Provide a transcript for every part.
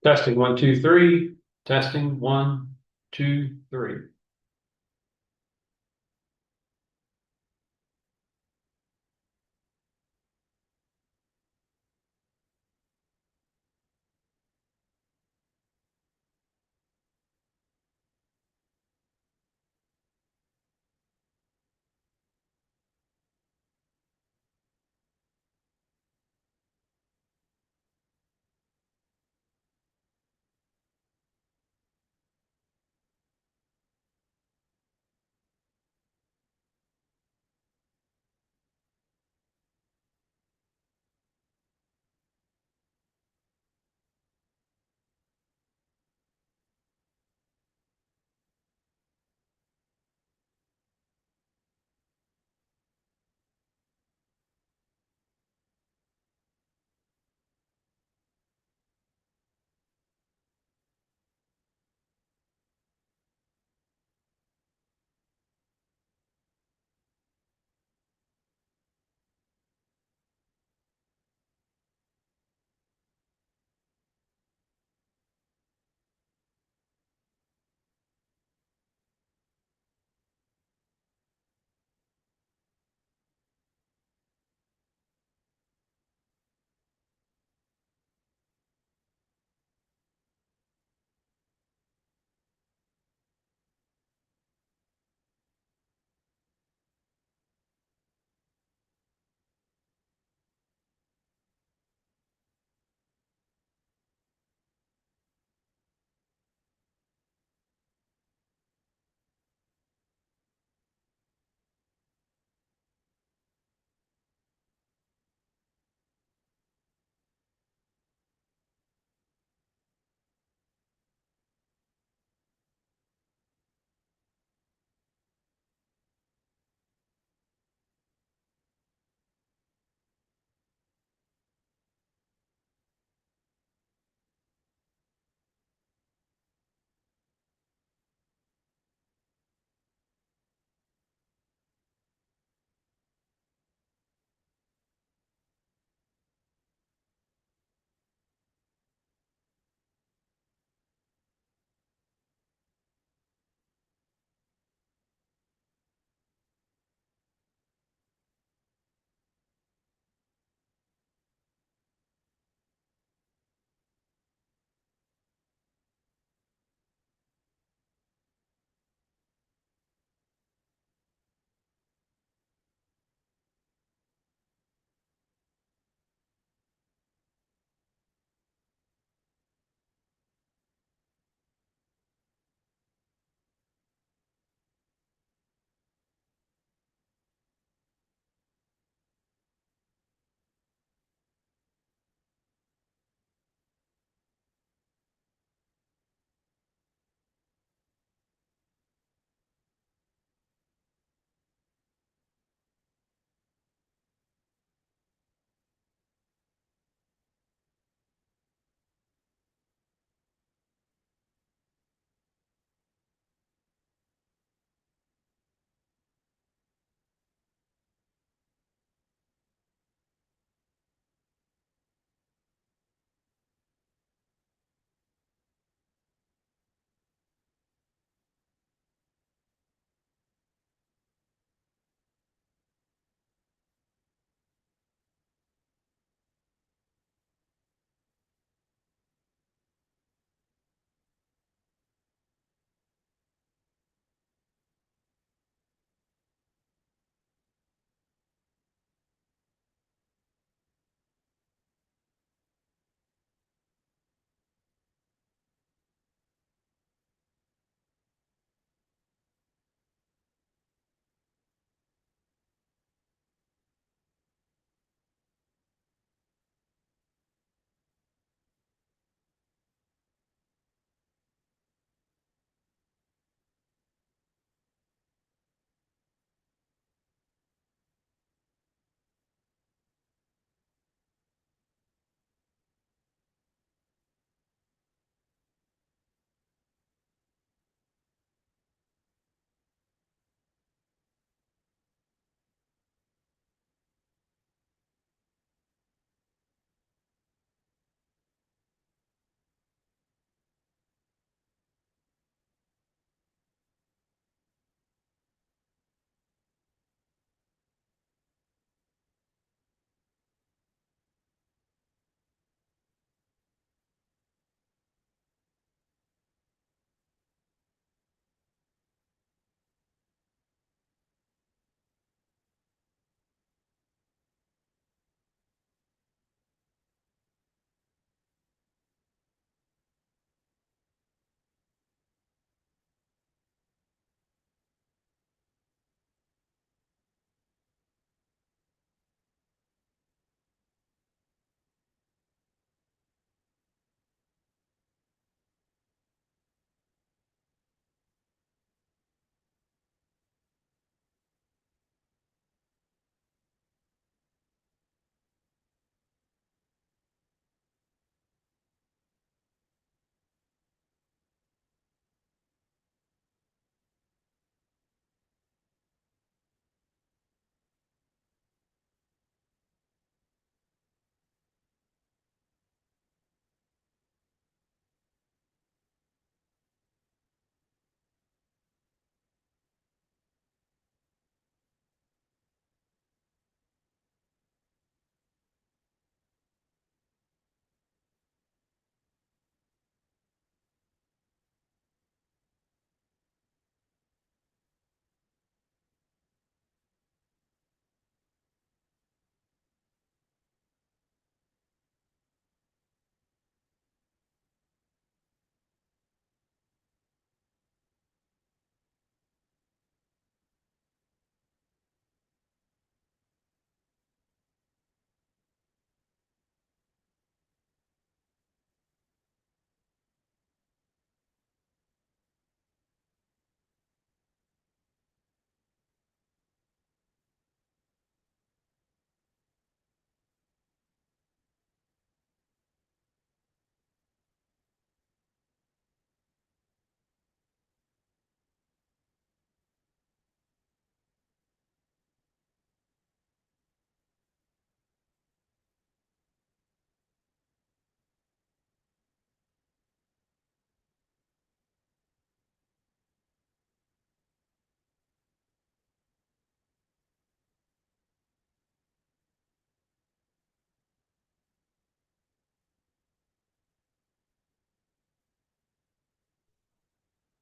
Testing, 1, 2, 3. Testing, 1, 2, 3.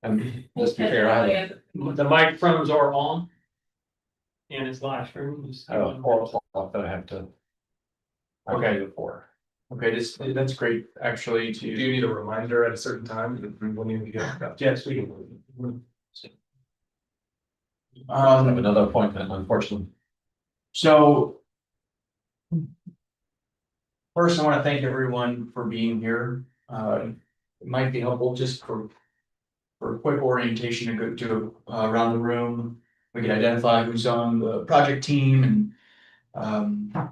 And let's be fair, I had The microphones are on. And it's live stream. a 4 o'clock that I have to. Okay. Before. Okay, that's great, actually, Do you need a reminder at a certain time when you get that? Yes, we can. I have another appointment, unfortunately. So. First, I want to thank everyone for being here. It might be helpful just for a quick orientation to go to around the room. We can identify who's on the project team and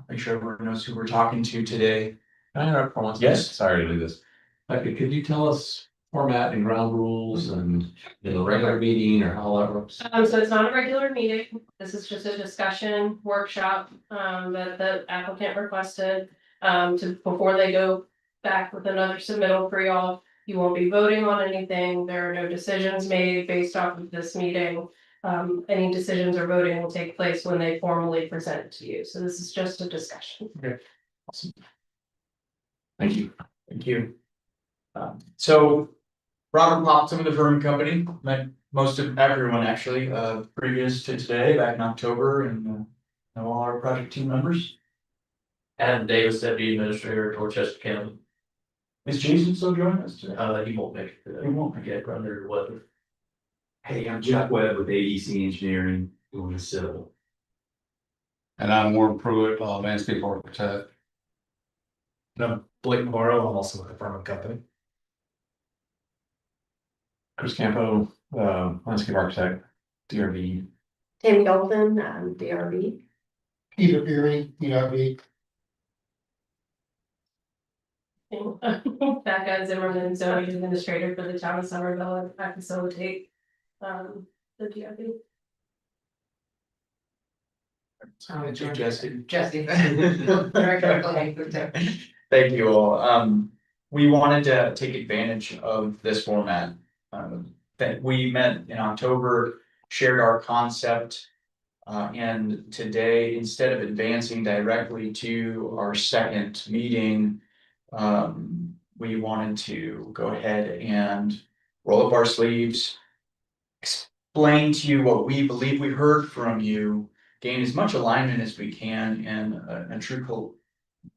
make sure everyone knows who we're talking to today. Can I interrupt for 1 second? Yes. Sorry to do this. Could you tell us format and ground rules and in a regular meeting or how that works? So it's not a regular meeting, this is just a discussion workshop, that the applicant requested. Before they go back with another submittal for y'all, you won't be voting on anything, there are no decisions made based off of this meeting. Any decisions or voting will take place when they formally present it to you, so this is just a discussion. Awesome. Thank you. Thank you. So Robert Potts of the Vermin Company, met most of everyone actually, previous to today, back in October, and know all our project team members. Adam Davis, Deputy Administrator, Dorchester County. Is Jason still joining us today? He won't make it today. He won't. Get under the weather. Hey, I'm Jeff Webb with AEC Engineering, doing the civil. And I'm Warren Pruitt, landscape architect. And I'm Blake Navarro, I'm also with the Furman Company. Chris Campo, landscape architect, DRB. Tim Golden, DRB. Peter Beery, DRB. Becca Zimmerman, zoning administrator for the town of Somerville, I facilitate, the DRB. Jesse. Thank you all. We wanted to take advantage of this format. That we met in October, shared our concept. And today, instead of advancing directly to our second meeting, we wanted to go ahead and roll up our sleeves, explain to you what we believe we heard from you, gain as much alignment as we can in a true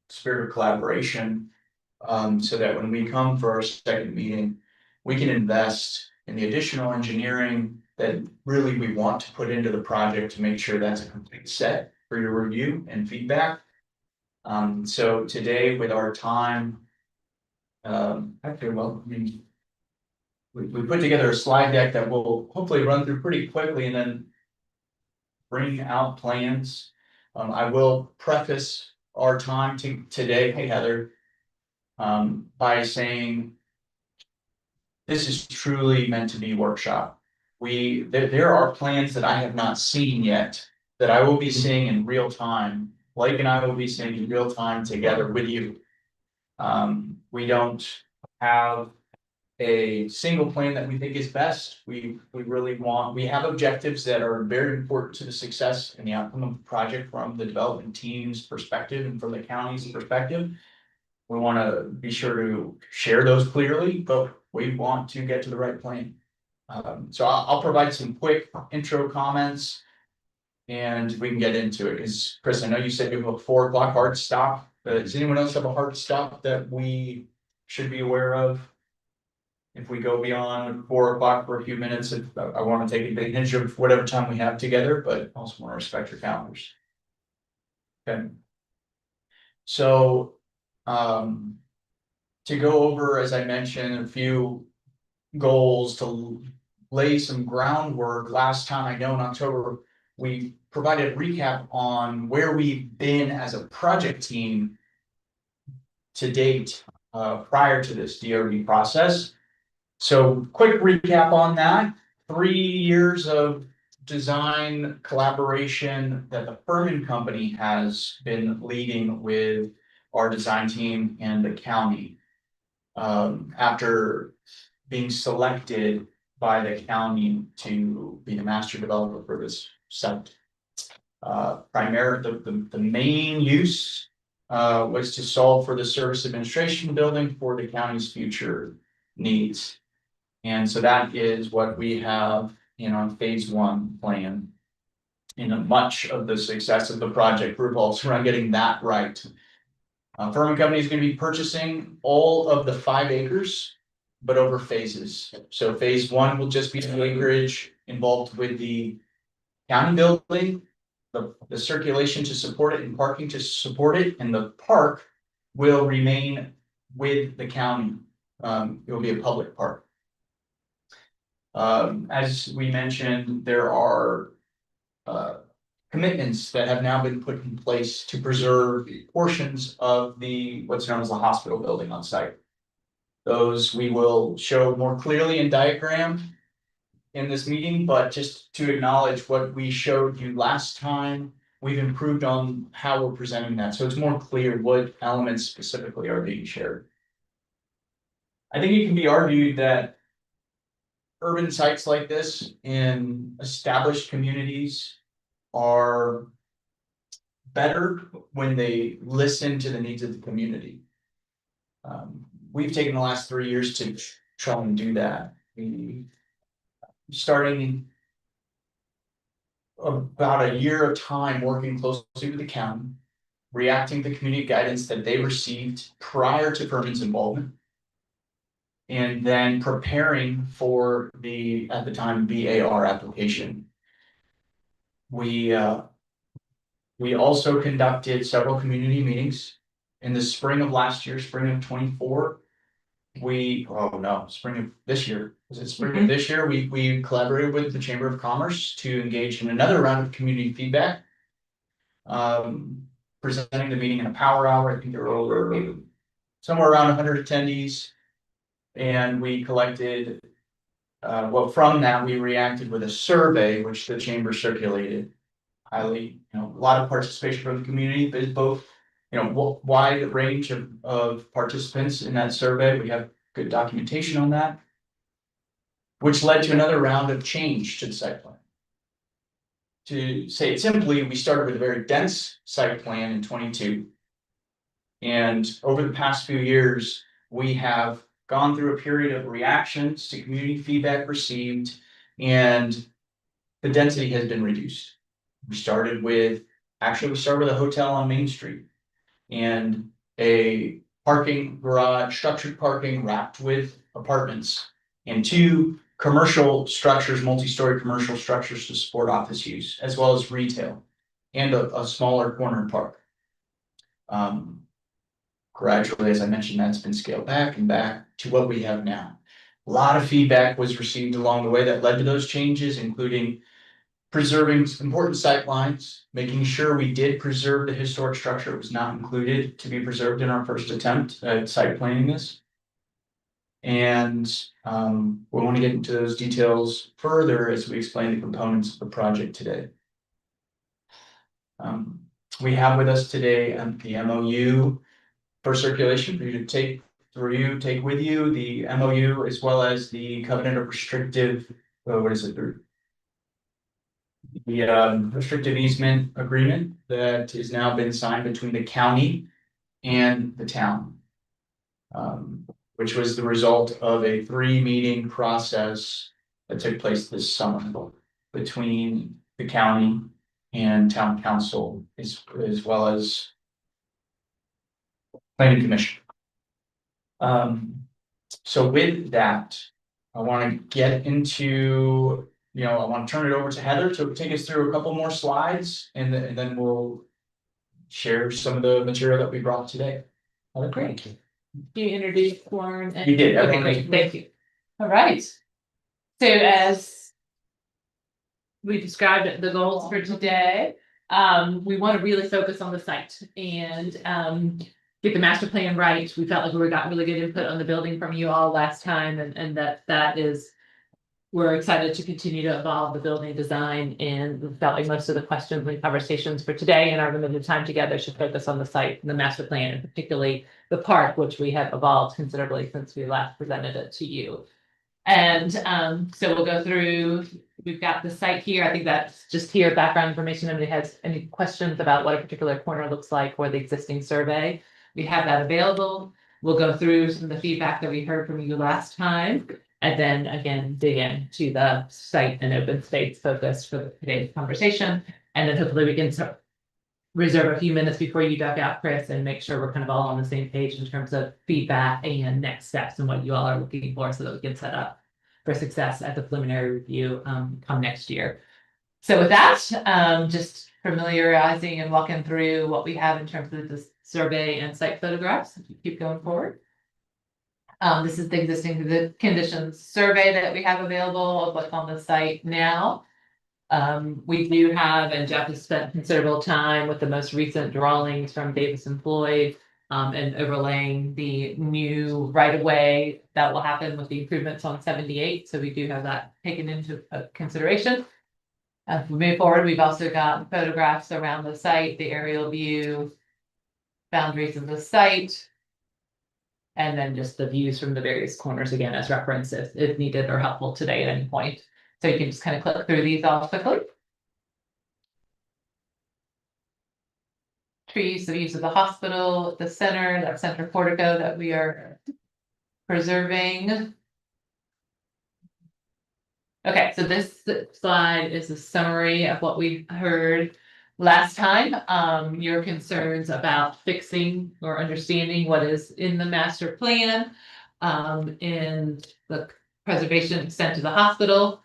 spirit of collaboration, so that when we come for our second meeting, we can invest in the additional engineering that really we want to put into the project to make sure that's a complete set for your review and feedback. So today with our time, actually, well, I mean, we put together a slide deck that will hopefully run through pretty quickly and then bring out plans. I will preface our time today, hey Heather, by saying this is truly meant to be workshop. There are plans that I have not seen yet that I will be seeing in real time. Blake and I will be seeing in real time together with you. We don't have a single plan that we think is best. We have objectives that are very important to the success and the outcome of the project from the development team's perspective and from the county's perspective. We want to be sure to share those clearly, but we want to get to the right plan. So I'll provide some quick intro comments and we can get into it. Because Chris, I know you said you have a 4 o'clock hard stop. Does anyone else have a hard stop that we should be aware of? If we go beyond 4 o'clock for a few minutes, I want to take advantage of whatever time we have together, but also want to respect your calendars. Okay. So, to go over, as I mentioned, a few goals to lay some groundwork. Last time, I know in October, we provided a recap on where we've been as a project team to date, prior to this DRB process. So quick recap on that. 3 years of design collaboration that the Furman Company has been leading with our design team and the county. After being selected by the county to be the master developer for this site. The main use was to solve for the service administration building for the county's future needs. And so that is what we have in our phase one plan. And much of the success of the project revolves around getting that right. Furman Company is going to be purchasing all of the 5 acres, but over phases. So phase one will just be the acreage involved with the county building, the circulation to support it and parking to support it, and the park will remain with the county. It will be a public park. As we mentioned, there are commitments that have now been put in place to preserve portions of the, what's known as the hospital building on site. Those we will show more clearly in diagram in this meeting, but just to acknowledge what we showed you last time, we've improved on how we're presenting that, so it's more clear what elements specifically are being shared. I think it can be argued that urban sites like this in established communities are better when they listen to the needs of the community. We've taken the last 3 years to try and do that. Starting about a year of time working closely with the county, reacting to community guidance that they received prior to Furman's involvement, and then preparing for the, at the time, BAR application. We also conducted several community meetings in the spring of last year, spring of 24. Spring of this year. Was it spring of this year? We collaborated with the Chamber of Commerce to engage in another round of community feedback. Presenting the meeting in a power hour. I think there were over somewhere around 100 attendees. And we collected, from that, we reacted with a survey, which the chamber circulated. Highly, a lot of participation from the community, but both, wide range of participants in that survey. We have good documentation on that, which led to another round of change to the site plan. To say it simply, we started with a very dense site plan in 22. And over the past few years, we have gone through a period of reactions to community feedback received, and the density has been reduced. We started with a hotel on Main Street and a parking garage, structured parking wrapped with apartments, and 2 commercial structures, multi-story commercial structures to support office use, as well as retail, and a smaller corner park. Gradually, as I mentioned, that's been scaled back to what we have now. A lot of feedback was received along the way that led to those changes, including preserving important sight lines, making sure we did preserve the historic structure. It was not included to be preserved in our first attempt at site planning this. And we want to get into those details further as we explain the components of the project today. We have with us today the MOU for circulation for you to take with you, the MOU, as well as the covenant of restrictive, the restrictive easement agreement that has now been signed between the county and the town, which was the result of a 3-meeting process that took place this summer between the county and town council, as well as planning commission. So with that, I want to get into, I want to turn it over to Heather to take us through a couple more slides, and then we'll share some of the material that we brought today. Heather, great. You introduced Warren and. You did. Okay, great, thank you. All right. So as we described the goals for today, we want to really focus on the site and get the master plan right. We felt like we got really good input on the building from you all last time, and that is, we're excited to continue to evolve the building design, and we felt like most of the questions and conversations for today and our limited time together should focus on the site and the master plan, and particularly the park, which we have evolved considerably since we last presented it to you. And so we'll go through, we've got the site here. I think that's just here, background information. Anybody has any questions about what a particular corner looks like or the existing survey, we have that available. We'll go through some of the feedback that we heard from you last time. And then again, dig into the site and open space focus for today's conversation. And then hopefully we can reserve a few minutes before you duck out, Chris, and make sure we're kind of all on the same page in terms of feedback and next steps and what you all are looking for so that we can set up for success at the preliminary review come next year. So with that, just familiarizing and walking through what we have in terms of the survey and site photographs, if you keep going forward. This is the existing the conditions survey that we have available of what's on the site now. We do have, and Jeff has spent considerable time with the most recent drawings from Davis and Floyd. And overlaying the new right of way that will happen with the improvements on 78. So we do have that taken into consideration. As we move forward, we've also got photographs around the site, the aerial view, boundaries of the site. And then just the views from the various corners again as reference if needed or helpful today at any point. So you can just kind of click through these all quickly. Trees, the views of the hospital, the center, that center portico that we are preserving. Okay, so this slide is a summary of what we heard last time. Your concerns about fixing or understanding what is in the master plan. And the preservation extent to the hospital.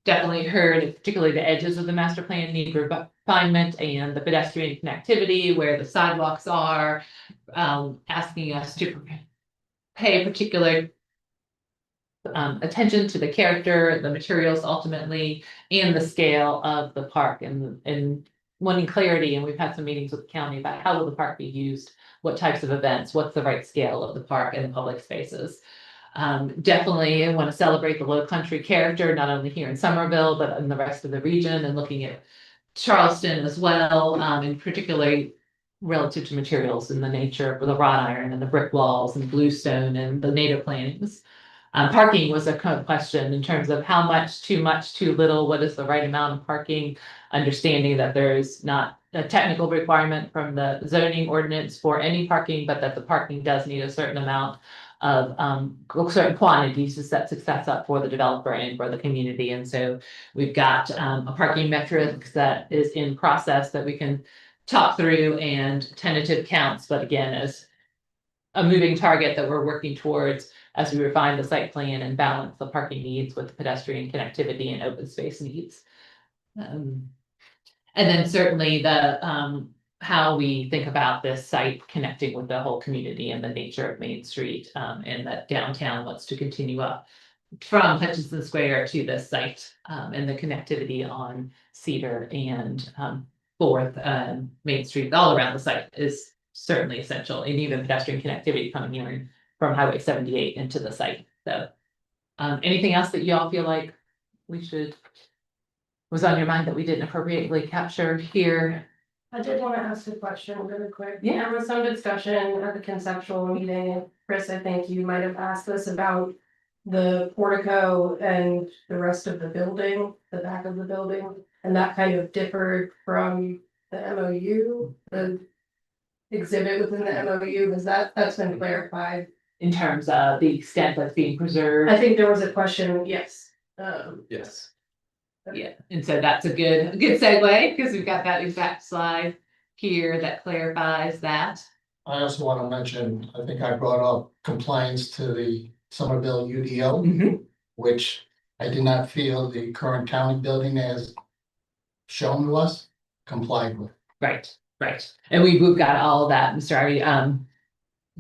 Definitely heard, particularly the edges of the master plan need refinement and the pedestrian connectivity where the sidewalks are, asking us to pay particular attention to the character, the materials ultimately, and the scale of the park and wanting clarity. And we've had some meetings with the county about how will the park be used, what types of events, what's the right scale of the park and the public spaces. Definitely want to celebrate the low country character, not only here in Somerville, but in the rest of the region and looking at Charleston as well, and particularly relative to materials in the nature of the wrought iron and the brick walls and bluestone and the native plantings. Parking was a question in terms of how much, too little, what is the right amount of parking, understanding that there's not a technical requirement from the zoning ordinance for any parking, but that the parking does need a certain amount of certain quantities to set success up for the developer and for the community. And so we've got a parking metrics that is in process that we can talk through and tentative counts, but again, as a moving target that we're working towards as we refine the site plan and balance the parking needs with the pedestrian connectivity and open space needs. And then certainly the how we think about this site connecting with the whole community and the nature of Main Street and that downtown wants to continue up from Hutchinson Square to this site and the connectivity on Cedar and Fourth Main Street all around the site is certainly essential, and even pedestrian connectivity coming in from Highway 78 into the site. So anything else that you all feel like we should was on your mind that we didn't appropriately capture here? I did want to ask a question really quick. Yeah. There was some discussion at the conceptual meeting. Chris, I think you might have asked this about the portico and the rest of the building, the back of the building, and that kind of differed from the MOU, the exhibit within the MOU. Is that's been clarified? In terms of the extent that's being preserved? I think there was a question, yes. Yes. Yeah, and so that's a good segue because we've got that exact slide here that clarifies that. I also want to mention, I think I brought up compliance to the Somerville UDO, Mhm. which I did not feel the current county building has shown to us complied with. Right. And we've got all of that, Mr. Ivy.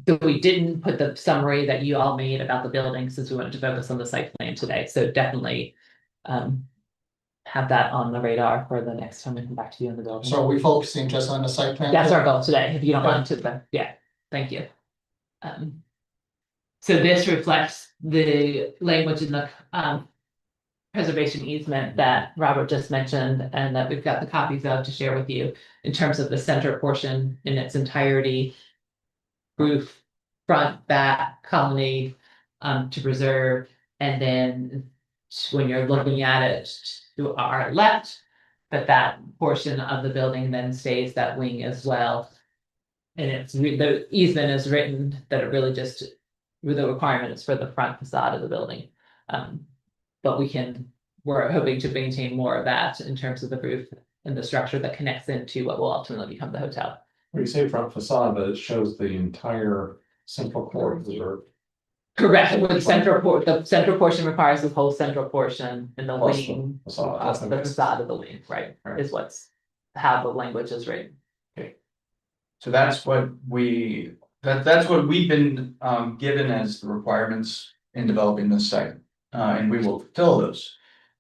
But we didn't put the summary that you all made about the building since we wanted to focus on the site plan today. So definitely have that on the radar for the next time we come back to you in the building. So are we focusing just on the site plan? That's our goal today, if you don't mind to, but yeah, thank you. So this reflects the language in the preservation easement that Robert just mentioned and that we've got the copies of to share with you in terms of the center portion in its entirety. Roof, front, back, colonnade to preserve, and then when you're looking at it to our left, but that portion of the building then stays that wing as well. And it's the easement is written that it really just the requirement is for the front facade of the building. But we're hoping to maintain more of that in terms of the roof and the structure that connects into what will ultimately become the hotel. When you say front facade, but it shows the entire central core of the roof. Correct, with the central portion requires the whole central portion and the Plus the wing, facade. the facade of the wing, right, is how the language is written. So that's what that's what we've been given as the requirements in developing this site. And we will fulfill those.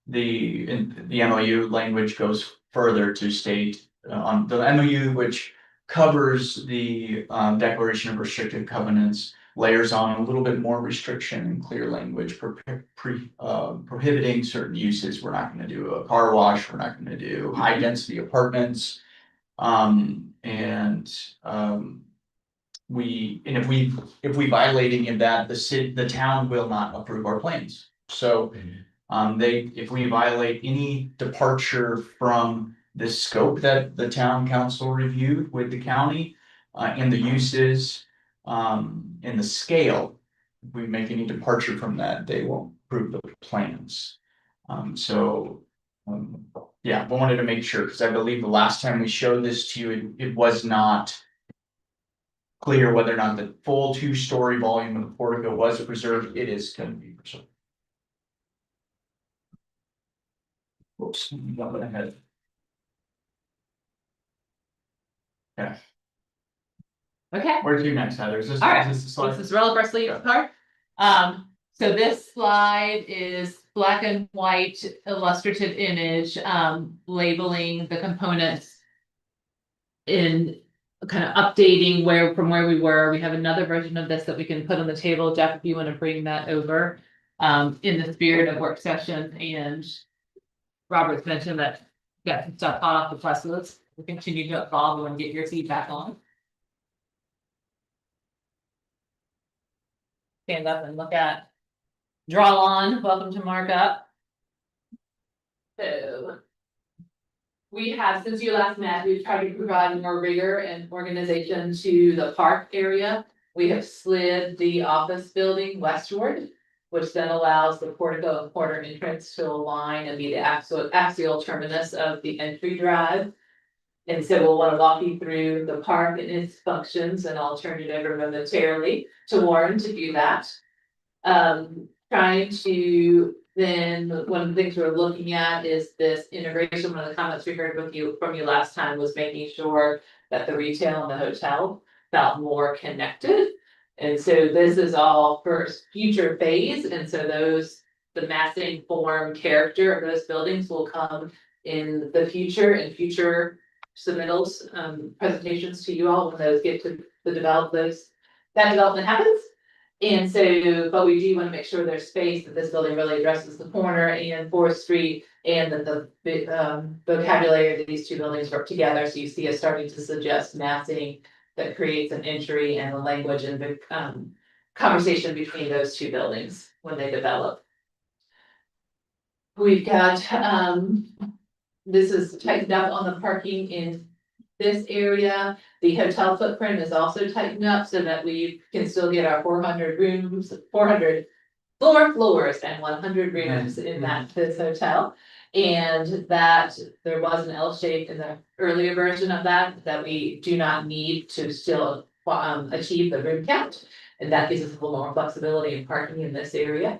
The MOU language goes further to state on the MOU, which covers the declaration of restrictive covenants, layers on a little bit more restriction and clear language prohibiting certain uses. We're not going to do a car wash, we're not going to do high density apartments. If we violate any of that, the town will not approve our plans. So if we violate any departure from the scope that the town council reviewed with the county, and the uses, and the scale, if we make any departure from that, they won't approve the plans. Yeah, I wanted to make sure, because I believe the last time we showed this to you, it was not clear whether or not the full 2-story volume of the portico was preserved. It is going to be preserved. Whoops, got ahead. Yeah. Okay. Where to next, Heather? Is this All the slide? This is roll up our sleeves part. So this slide is black and white illustrative image, labeling the components in kind of updating from where we were. We have another version of this that we can put on the table. Jeff, if you want to bring that over, in the spirit of work session, and Robert's mentioned that got some stuff hot off the press, so let's continue to evolve and get your feedback on. Stand up and look at, draw on, welcome to markup. So we have, since you last met, we've tried to provide more rigor and organization to the park area. We have slid the office building westward, which then allows the portico and corner entrance to align and be the axial terminus of the entry drive. And so we'll want to walk you through the park and its functions, and I'll turn it over momentarily to Warren to do that. Trying to then, one of the things we're looking at is this integration. One of the comments we heard from you last time was making sure that the retail and the hotel felt more connected. And so this is all for future phase, and so the massing form character of those buildings will come in the future, and future submittals, presentations to you all when those get to the that development happens. And so, but we do want to make sure there's space, that this building really addresses the corner and 4th Street, and that the vocabulary of these two buildings work together. So you see us starting to suggest massing that creates an entry and a language and the conversation between those two buildings when they develop. We've got this is tightened up on the parking in this area. The hotel footprint is also tightened up so that we can still get our 400 rooms, 400 floors and 100 rooms in this hotel. And that there was an L shape in the earlier version of that we do not need to still achieve the room count. And that gives us a little more flexibility in parking in this area.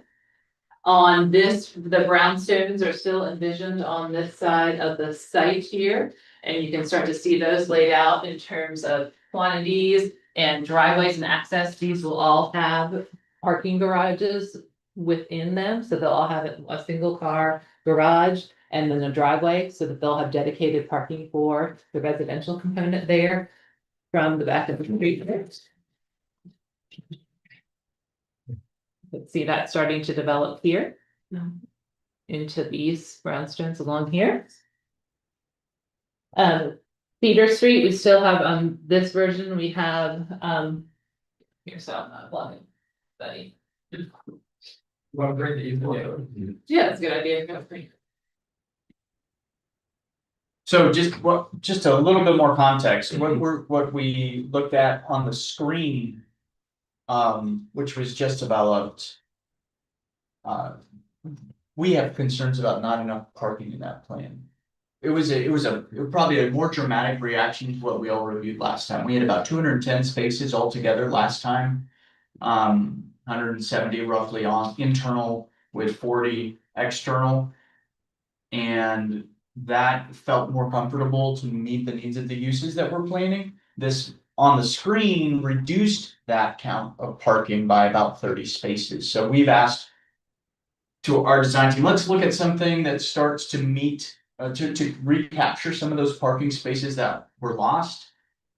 On this, the brownstones are still envisioned on this side of the site here. And you can start to see those laid out in terms of quantities and driveways and access. These will all have parking garages within them. So they'll all have a single car garage and then a driveway, so that they'll have dedicated parking for the residential component there from the back of the street. Let's see that starting to develop here into these brownstones along here. Cedar Street, we still have on this version, we have here's how I'm not plugging, buddy. Well, great that you know. Yeah, that's a good idea. Go for it. So just a little bit more context, what we looked at on the screen, which was just developed We have concerns about not enough parking in that plan. It was probably a more dramatic reaction to what we all reviewed last time. We had about 210 spaces altogether last time. 170 roughly on internal with 40 external. And that felt more comfortable to meet the needs of the uses that we're planning. This on the screen reduced that count of parking by about 30 spaces. So we've asked to our design team, let's look at something that starts to meet, to recapture some of those parking spaces that were lost.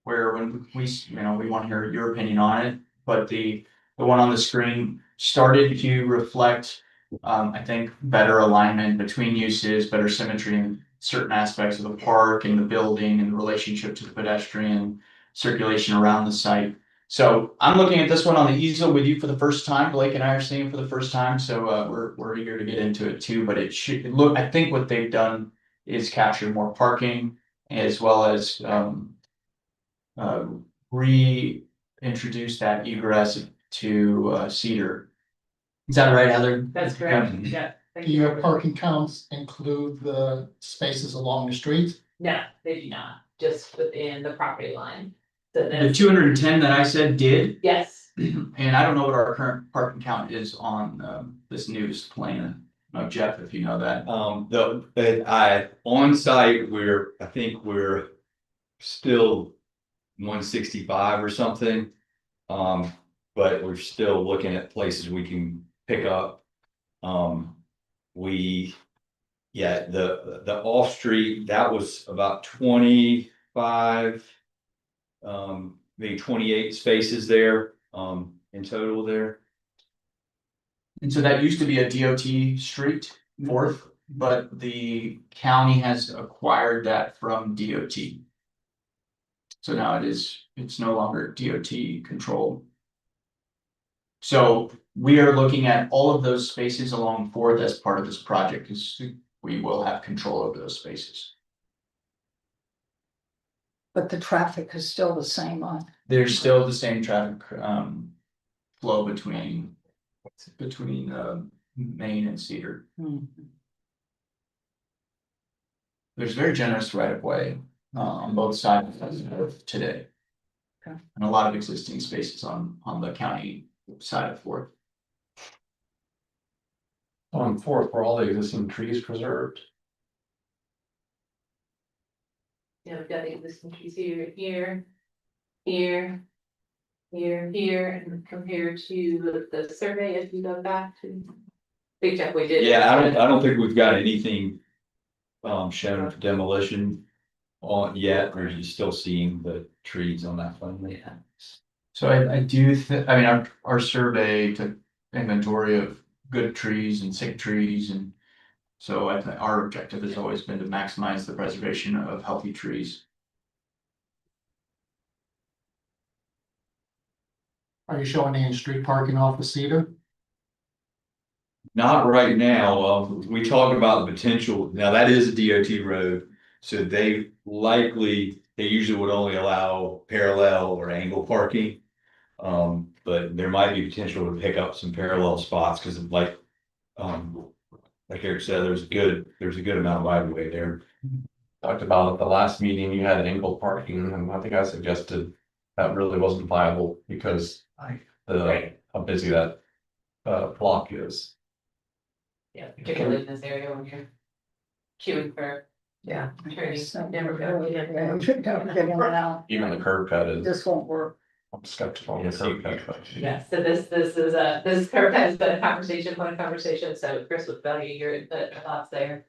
Where when we, we want to hear your opinion on it, but the one on the screen started to reflect, I think, better alignment between uses, better symmetry in certain aspects of the park and the building and the relationship to the pedestrian circulation around the site. So I'm looking at this one on the easel with you for the first time. Blake and I are seeing it for the first time, so we're eager to get into it too. But it should look. I think what they've done is capture more parking as well as reintroduce that egress to Cedar. Is that right, Heather? That's correct, yeah. Do your parking counts include the spaces along the street? No, they do not, just within the property line. So The that's, 210 that I said did, yes, and I don't know what our current parking count is on this newest plan. Jeff, if you know that. On site, I think we're still 165 or something. But we're still looking at places we can pick up. The off street, that was about 25, maybe 28 spaces there, in total there. And so that used to be a DOT street, Fourth, but the county has acquired that from DOT. So now it's no longer DOT control. So we are looking at all of those spaces along Fourth as part of this project, because we will have control over those spaces. But the traffic is still the same on. There's still the same traffic flow between Main and Cedar. There's very generous right of way on both sides of today. Okay. And a lot of existing spaces on the county side of Fourth. On Fourth, were all the existing trees preserved? yeah, we've got the existing trees here, and compared to the survey, if you go back to. Big Jeff, we did. Yeah, I don't think we've got anything shown for demolition on yet. We're just still seeing the trees on that one. Yeah. So I do I mean, our survey took inventory of good trees and sick trees, and so I think our objective has always been to maximize the preservation of healthy trees. Are you showing any street parking off the Cedar? Not right now. We talk about the potential. Now that is a DOT road, so they usually would only allow parallel or angle parking. But there might be potential to pick up some parallel spots because like Eric said, there's a good amount of right of way there. Talked about at the last meeting, you had angle parking, and I think I suggested that really wasn't viable because how busy that block is. Yeah, particularly in this area when you're queuing for. Yeah. Attorneys. Never getting it out. Even the curb cut is, This won't work. I'm skeptical on the curb cut. Yeah, so this curve has been a point of conversation, so Chris would value your input or thoughts there.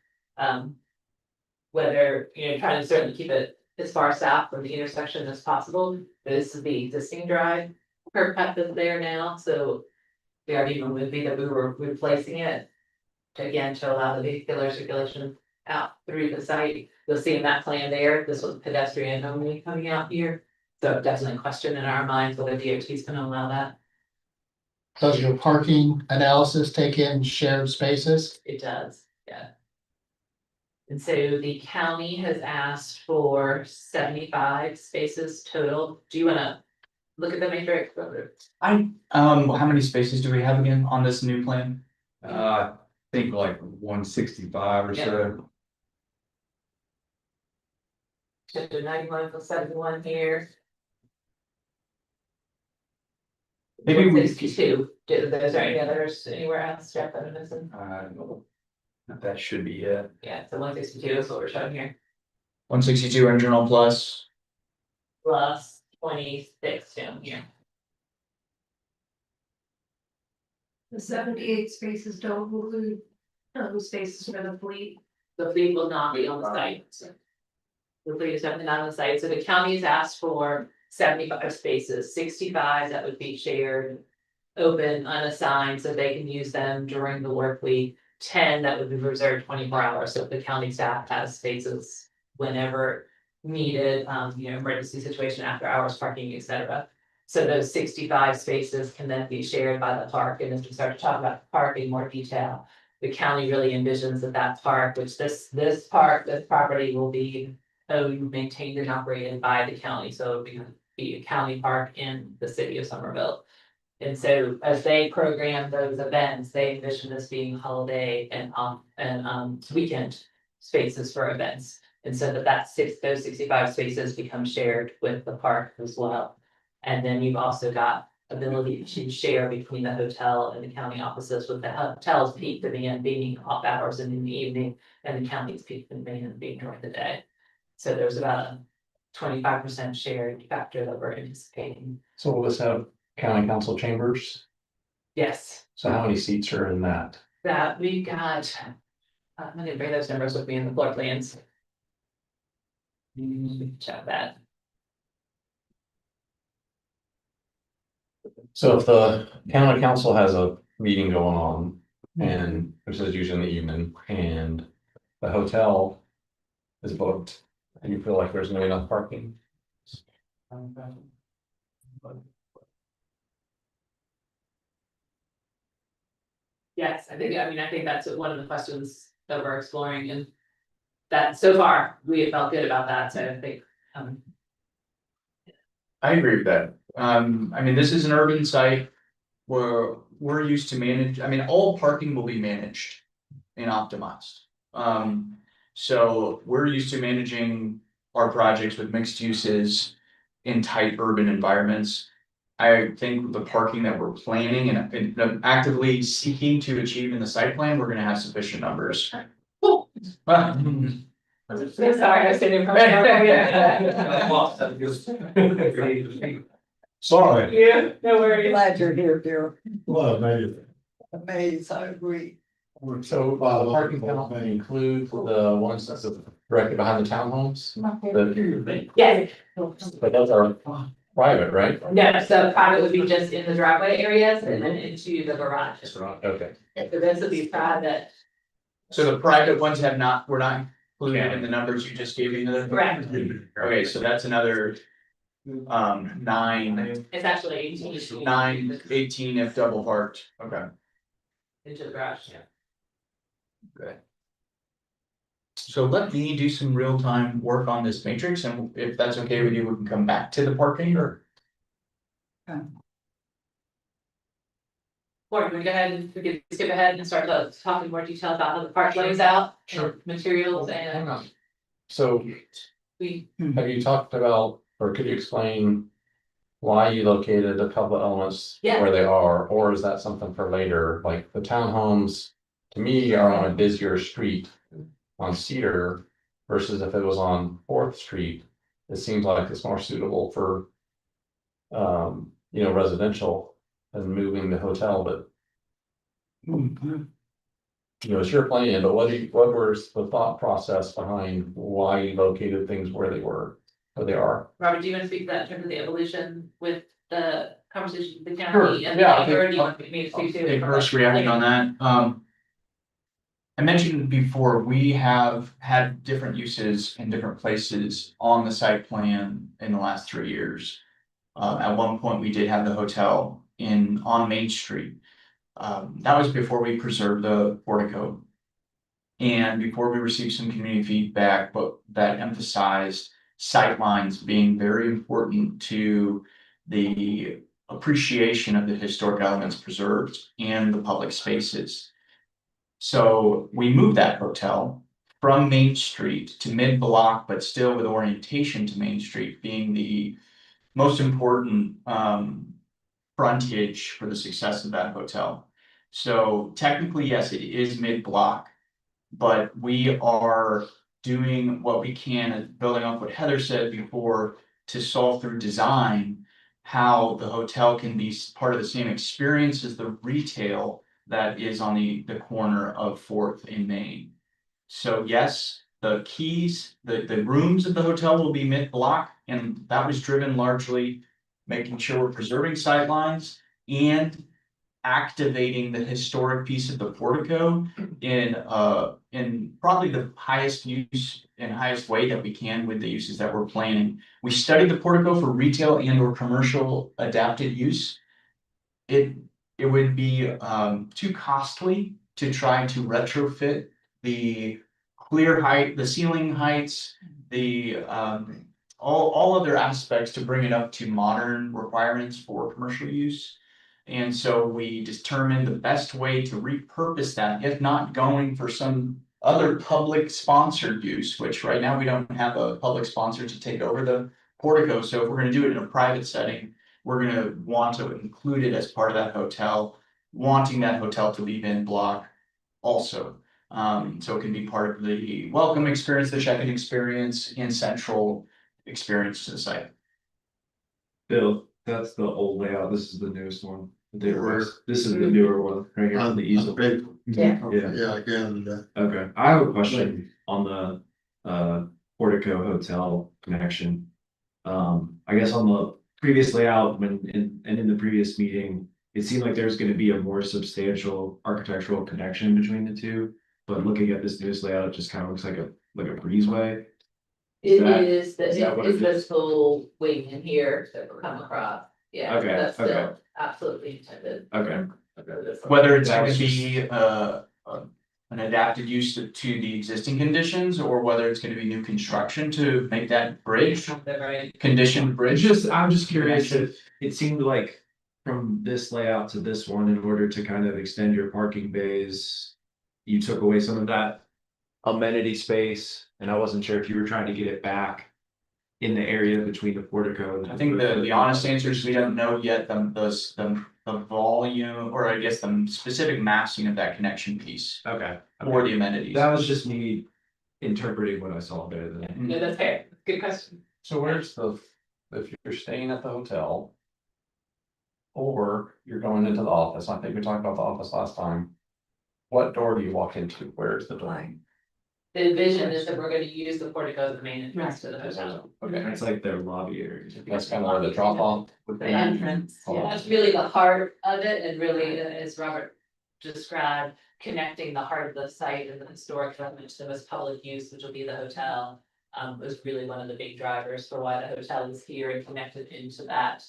Whether, trying to certainly keep it as far south from the intersection as possible, this is the existing drive. Curb cut that's there now, so the argument would be that we were replacing it. Again, to allow the vehicular circulation out through the site, you'll see in that plan there, this was pedestrian only coming out here. So definitely a question in our minds whether DOT is gonna allow that. Does your parking analysis take in shared spaces? It does, yeah. And so the county has asked for 75 spaces total. Do you wanna look at the matrix? How many spaces do we have again on this new plan? I think like 165 or so. Chapter 91 plus 71 here. Maybe we- 162. Do those are any others anywhere else, Jeff, that I'm missing? That should be it. Yeah, so 162 is what we're showing here, 162 internal plus. plus 26 down here. The 78 spaces don't include, spaces for the fleet. The fleet will not be on the site. The fleet is definitely not on the site, so the county has asked for 75 spaces, 65 that would be shared. Open, unassigned, so they can use them during the work week, 10 that would be reserved 24 hours, so if the county staff has spaces. Whenever needed, emergency situation, after hours parking, etc. So those 65 spaces can then be shared by the park, and as we start to talk about the park in more detail. The county really envisions that park, which this property will be owned, maintained and operated by the county, so it would be a county park in the city of Somerville. And so as they program those events, they envision this being holiday and weekend spaces for events. And so those 65 spaces become shared with the park as well. And then you've also got ability to share between the hotel and the county offices, with the hotel's peak demand being off hours and in the evening, and the county's peak demand being during the day. So there's about a 25% shared factor that we're anticipating. So will this have county council chambers? Yes, So how many seats are in that? that we got. I'm gonna bring those numbers with me in the floor plans. Check that. So if the county council has a meeting going on, and this is usually in the evening, and the hotel is booked, and you feel like there's not enough parking? Yes, I think that's one of the questions that we're exploring, and that so far, we have felt good about that, so I think. I agree with that. This is an urban site where we're used to manage, all parking will be managed and optimized. So we're used to managing our projects with mixed uses in tight urban environments. I think the parking that we're planning and actively seeking to achieve in the site plan, we're gonna have sufficient numbers. I'm so sorry, I was sitting in Sorry. Yeah, no worries. Glad you're here, dear. Well, amazing. Amazed, I agree. So the parking count include the ones that's directly behind the townhomes? Yes, But those are private, right? no, so private would be just in the driveway areas and then into the garage. Okay. So this would be private. So the private ones were not included in the numbers you just gave me. Correct. Okay, so that's another 9, It's actually 18. 9, 18 if double parked. Okay, Into the garage, yeah. good. So let me do some real-time work on this matrix, and if that's okay with you, we can come back to the parking or. Or we go ahead, we could skip ahead and start talking more detail about how the park lays out. Sure. Materials Hang and on. So we, have you talked about, or could you explain why you located a couple of elements Yeah. where they are, or is that something for later? Like the townhomes, to me, are on a busier street on Cedar versus if it was on Fourth Street, it seems like it's more suitable for residential and moving the hotel, but it's your plan, but what was the thought process behind why you located things where they were, where they are? Robert, do you want to speak to that in terms of the evolution with the conversation with the Sure, county and yeah, I the, or think do you want me to speak to it? A first reaction on that, I mentioned before, we have had different uses in different places on the site plan in the last 3 years. At one point, we did have the hotel on Main Street. That was before we preserved the portico. And before we received some community feedback, but that emphasized sightlines being very important to the appreciation of the historic elements preserved and the public spaces. So we moved that hotel from Main Street to mid-block, but still with orientation to Main Street being the most important frontage for the success of that hotel. So technically, yes, it is mid-block, but we are doing what we can, building off what Heather said before, to solve through design how the hotel can be part of the same experience as the retail that is on the corner of Fourth and Main. So yes, the keys, the rooms of the hotel will be mid-block, and that was driven largely making sure we're preserving sightlines and activating the historic piece of the portico in probably the highest use and highest way that we can with the uses that we're planning. We studied the portico for retail and or commercial adapted use. It would be too costly to try to retrofit the clear height, the ceiling heights, the all other aspects to bring it up to modern requirements for commercial use. And so we determined the best way to repurpose that, if not going for some other public sponsored use, which right now we don't have a public sponsor to take over the portico. So if we're gonna do it in a private setting, we're gonna want to include it as part of that hotel, wanting that hotel to be in block also. So it can be part of the welcome experience, the check-in experience, and central experience to the site. Bill, that's the old layout. This is the newest one. This is the newer one, right here on the easel. Yeah. Yeah. again, Okay, I have a question on the Portico Hotel connection. I guess on the previous layout, in the previous meeting, it seemed like there's gonna be a more substantial architectural connection between the two. But looking at this newest layout, it just kind of looks like a breezeway. It that- is, is that what it's it is? this whole wing in here that will come across, yeah, Okay, that's still okay. absolutely intended. Okay, Whether it's That gonna was be an adapted use to the existing conditions, or whether it's gonna be new construction to make that bridge, Right. conditioned bridge. I'm just curious if it seemed like from this layout to this one, in order to kind of extend your parking bays, you took away some of that amenity space, and I wasn't sure if you were trying to get it back in the area between the portico. I think the honest answer is we don't know yet the volume, or I guess the specific massing of that connection piece Okay. for the amenities. That was just me interpreting what I saw better than. No, that's fair, good question. So where's if you're staying at the hotel. Or you're going into the office, I think we talked about the office last time. What door do you walk into? Where's the door? The vision is that we're gonna use the portico as the main entrance to the hotel. Okay, It's like their lobby area. that's kind of where the drop off would The be. entrance, yeah, that's really the heart of it, and really, as Robert described, connecting the heart of the site and the historic element to the most public use, which will be the hotel. Was really one of the big drivers for why the hotel is here and connected into that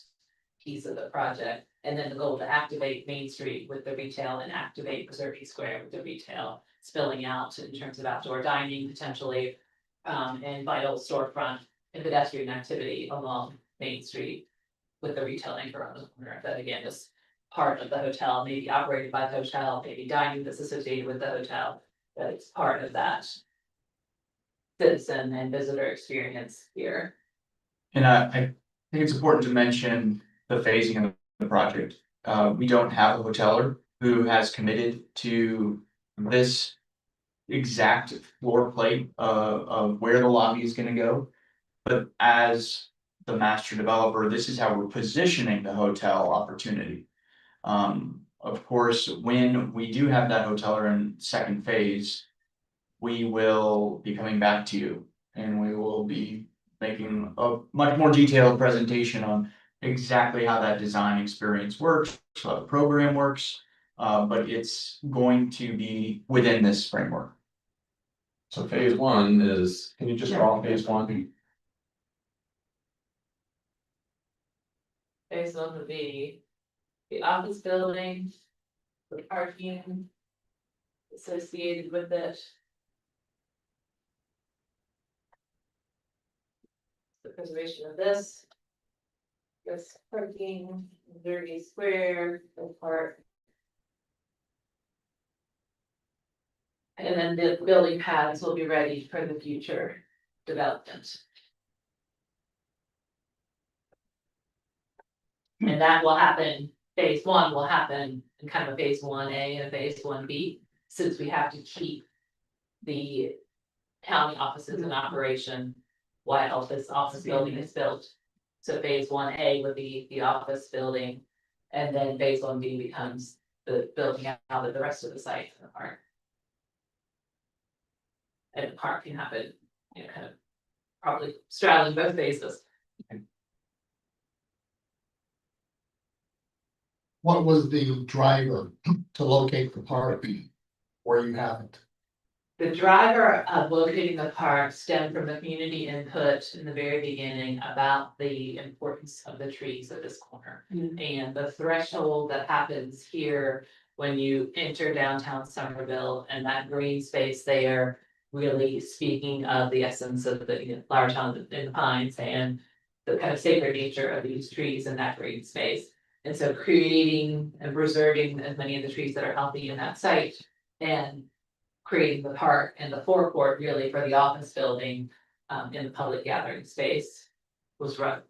piece of the project. And then the goal to activate Main Street with the retail and activate Preserve Square with the retail spilling out in terms of outdoor dining potentially. And vital storefront and pedestrian activity along Main Street with the retail anchor on the corner. That again is part of the hotel, maybe operated by the hotel, maybe dining that's associated with the hotel. But it's part of that citizen and visitor experience here. And I think it's important to mention the phasing of the project. We don't have a hoteler who has committed to this exact floor plate of where the lobby is gonna go. But as the master developer, this is how we're positioning the hotel opportunity. Of course, when we do have that hoteler in second phase, we will be coming back to you and we will be making a much more detailed presentation on exactly how that design experience works, how the program works. But it's going to be within this framework. So phase one is, can you just draw phase one? Based on the office building, the parking associated with it. The preservation of this. This parking, Derby Square, the park. And then the building paths will be ready for the future development. And that will happen, phase one will happen in kind of a phase 1A and a phase 1B, since we have to keep the county offices in operation while this office building is built. So phase 1A would be the office building, and then phase 1B becomes the building out of the rest of the site in the park. And the park can happen, you know, kind of probably straddling both phases. What was the driver to locate the park where you have it? The driver of locating the park stemmed from the community input in the very beginning about the importance of the trees at this corner. And the threshold that happens here when you enter downtown Somerville and that green space there. Really speaking of the essence of the, you know, flower town in the pines and the kind of sacred nature of these trees in that green space. And so creating and preserving as many of the trees that are healthy in that site and creating the park and the forecourt really for the office building in the public gathering space was drove.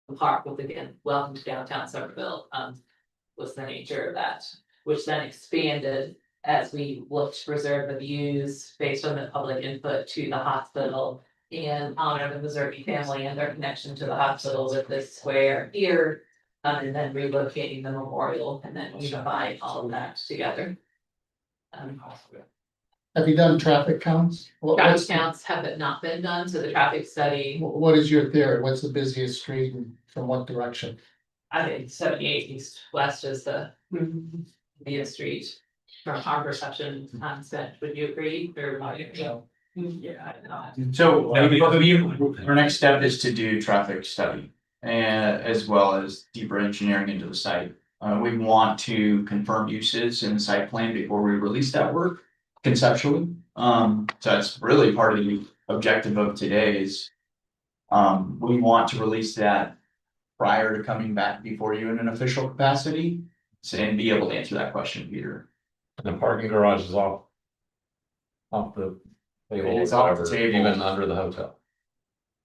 The park with, again, welcome to downtown Somerville, was the nature of that, which then expanded as we looked to preserve the views based on the public input to the hospital and honor the Missouri family and their connection to the hospital with this square here. And then relocating the memorial and then unifying all of that together. Have you done traffic counts? Traffic counts have not been done, so the traffic study, What is your theory? What's the busiest street and from what direction? I think 78 east west is the busiest street. From our perception, spent, would you agree, or? Yeah, I know. So our next step is to do traffic study and as well as deeper engineering into the site. We want to confirm uses in the site plan before we release that work conceptually. So that's really part of the objective of today is we want to release that prior to coming back before you in an official capacity. So, and be able to answer that question, Peter. And the parking garage is off. Off the table, It's off the whatever, table. even under the hotel.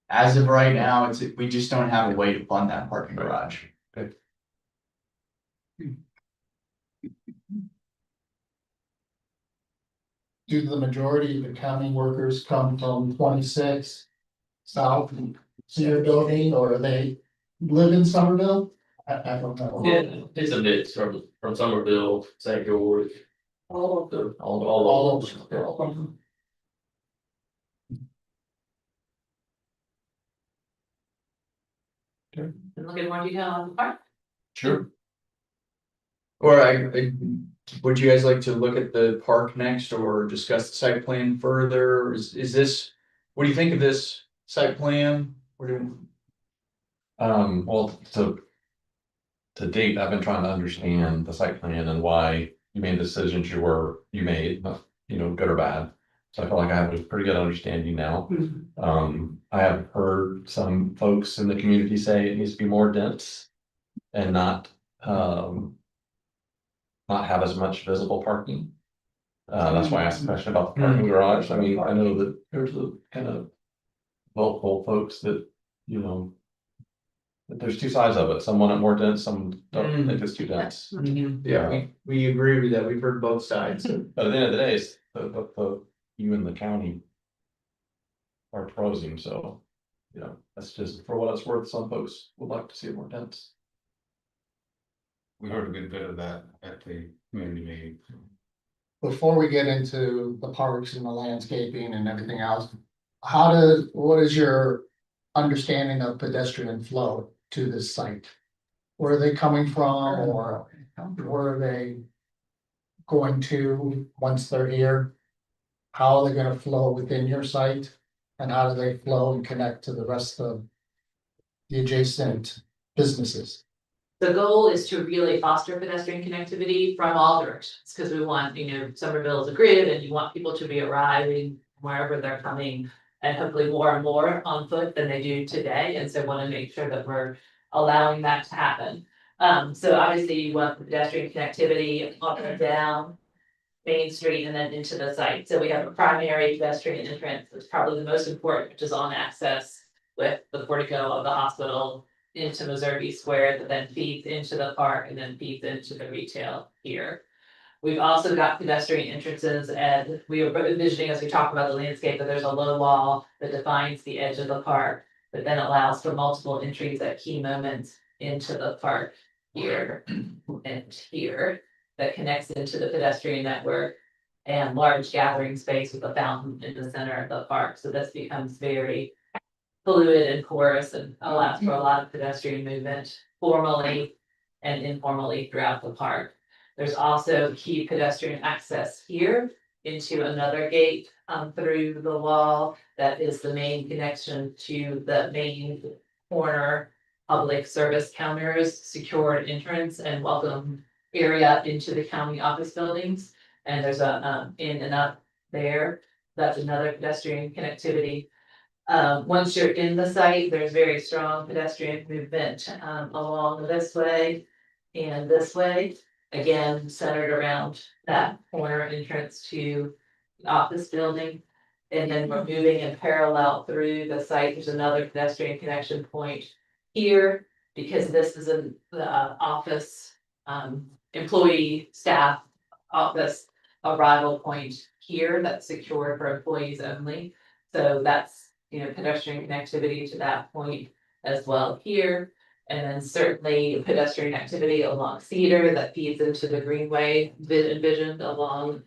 As of right now, we just don't have a way to fund that parking garage. Do the majority of the county workers come from 26 south and Cedar Building, or they live in Somerville? I don't know. Yeah, it's a mix from Somerville, St. George, All of them. all of them. And look at more detail on the park. Sure. Or would you guys like to look at the park next or discuss the site plan further? Is this, what do you think of this site plan? What do Well, to date, I've been trying to understand the site plan and why you made the decisions you made, you know, good or bad. So I feel like I have a pretty good understanding now. I have heard some folks in the community say it needs to be more dense and not have as much visible parking. That's why I asked the question about the parking garage. I mean, I know that there's a kind of vocal folks that, you know, that there's two sides of it. Some want it more dense, some don't think it's too dense. Yeah, we agree with that. We've heard both sides. But at the end of the day, it's you and the county are proposing, so, you know, that's just for what it's worth. Some folks would like to see it more dense. We heard a good bit of that at the community meeting. Before we get into the parks and the landscaping and everything else, what is your understanding of pedestrian flow to this site? Where are they coming from, or where are they going to once they're here? How are they gonna flow within your site? And how do they flow and connect to the rest of the adjacent businesses? The goal is to really foster pedestrian connectivity from all directions, because we want, you know, Somerville is a grid and you want people to be arriving wherever they're coming. And hopefully more and more on foot than they do today, and so want to make sure that we're allowing that to happen. So obviously you want the pedestrian connectivity up and down. Main Street and then into the site. So we have a primary pedestrian entrance, that's probably the most important, which is on access with the portico of the hospital into Missouri Square that then feeds into the park and then feeds into the retail here. We've also got pedestrian entrances, and we were envisioning as we talk about the landscape that there's a low wall that defines the edge of the park, but then allows for multiple entries at key moments into the park here and here that connects into the pedestrian network and large gathering space with a fountain in the center of the park. So this becomes very fluid and porous and allows for a lot of pedestrian movement formally and informally throughout the park. There's also key pedestrian access here into another gate through the wall that is the main connection to the main corner public service counters, secured entrance and welcome area into the county office buildings. And there's a in and up there. That's another pedestrian connectivity. Once you're in the site, there's very strong pedestrian movement along this way and this way. Again, centered around that corner entrance to the office building. And then we're moving in parallel through the site. There's another pedestrian connection point here, because this is the office employee staff office arrival point here that's secure for employees only. So that's, pedestrian connectivity to that point as well here. And then certainly pedestrian activity along Cedar that feeds into the greenway envisioned along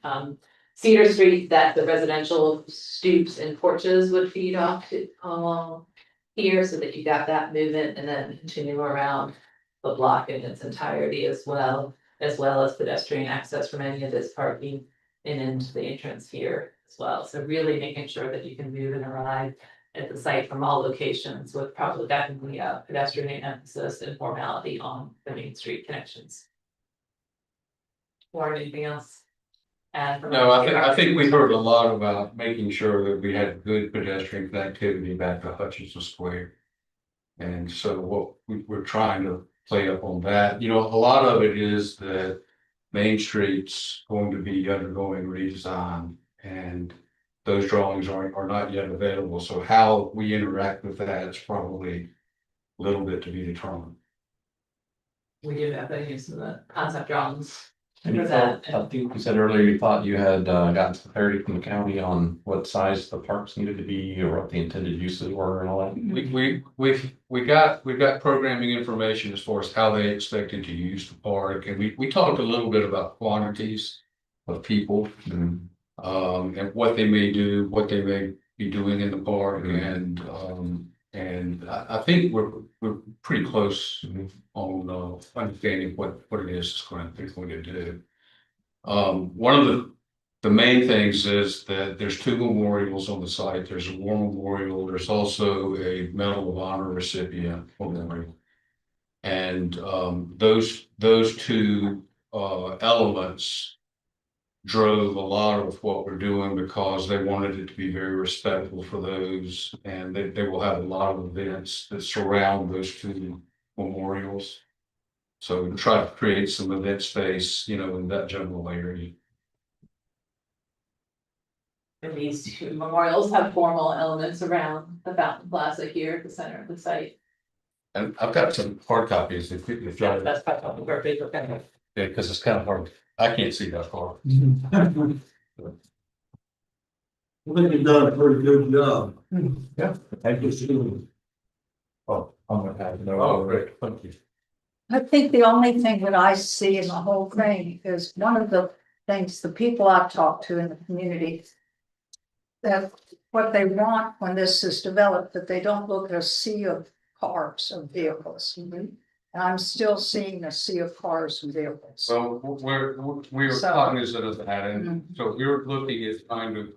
Cedar Street, that the residential stoops and porches would feed off to along here, so that you got that movement and then continue around the block in its entirety as well as pedestrian access from any of this parking and into the entrance here as well. So really making sure that you can move and arrive at the site from all locations with probably definitely a pedestrian emphasis and formality on the Main Street connections. Or anything else? No, I think we heard a lot about making sure that we had good pedestrian connectivity back to Hutchinson Square. And so what we're trying to play up on that, a lot of it is that Main Street's going to be undergoing redesign, and those drawings are not yet available. So how we interact with that is probably a little bit to be determined. We do have the use of the concept drawings. And you thought, I think you said earlier, you thought you had gotten some clarity from the county on what size the parks needed to be or what the intended uses were and all that. We've got programming information as far as how they expected to use the park, and we talked a little bit about quantities of people. And what they may do, what they may be doing in the park, and I think we're pretty close on understanding what it is it's going to do. One of the main things is that there's 2 memorials on the site. There's a war memorial. There's also a Medal of Honor recipient memorial, and those 2 elements drove a lot of what we're doing, because they wanted it to be very respectful for those, and they will have a lot of events that surround those 2 memorials. So we try to create some event space, in that general area. And these 2 memorials have formal elements around the Fountain Plaza here at the center of the site. And I've got some hard copies if y'all. That's probably where paper kind of. Yeah, because it's kind of hard. I can't see that far. I think you've done a pretty good job. Yeah. Thank you. Well, I'm gonna have no. Oh, great, thank you. I think the only thing that I see in the whole thing is one of the things the people I've talked to in the community, that what they want when this is developed, that they don't look at a sea of cars of vehicles. And I'm still seeing a sea of cars and vehicles. So we're So- cognizant of that, and so we're looking at trying to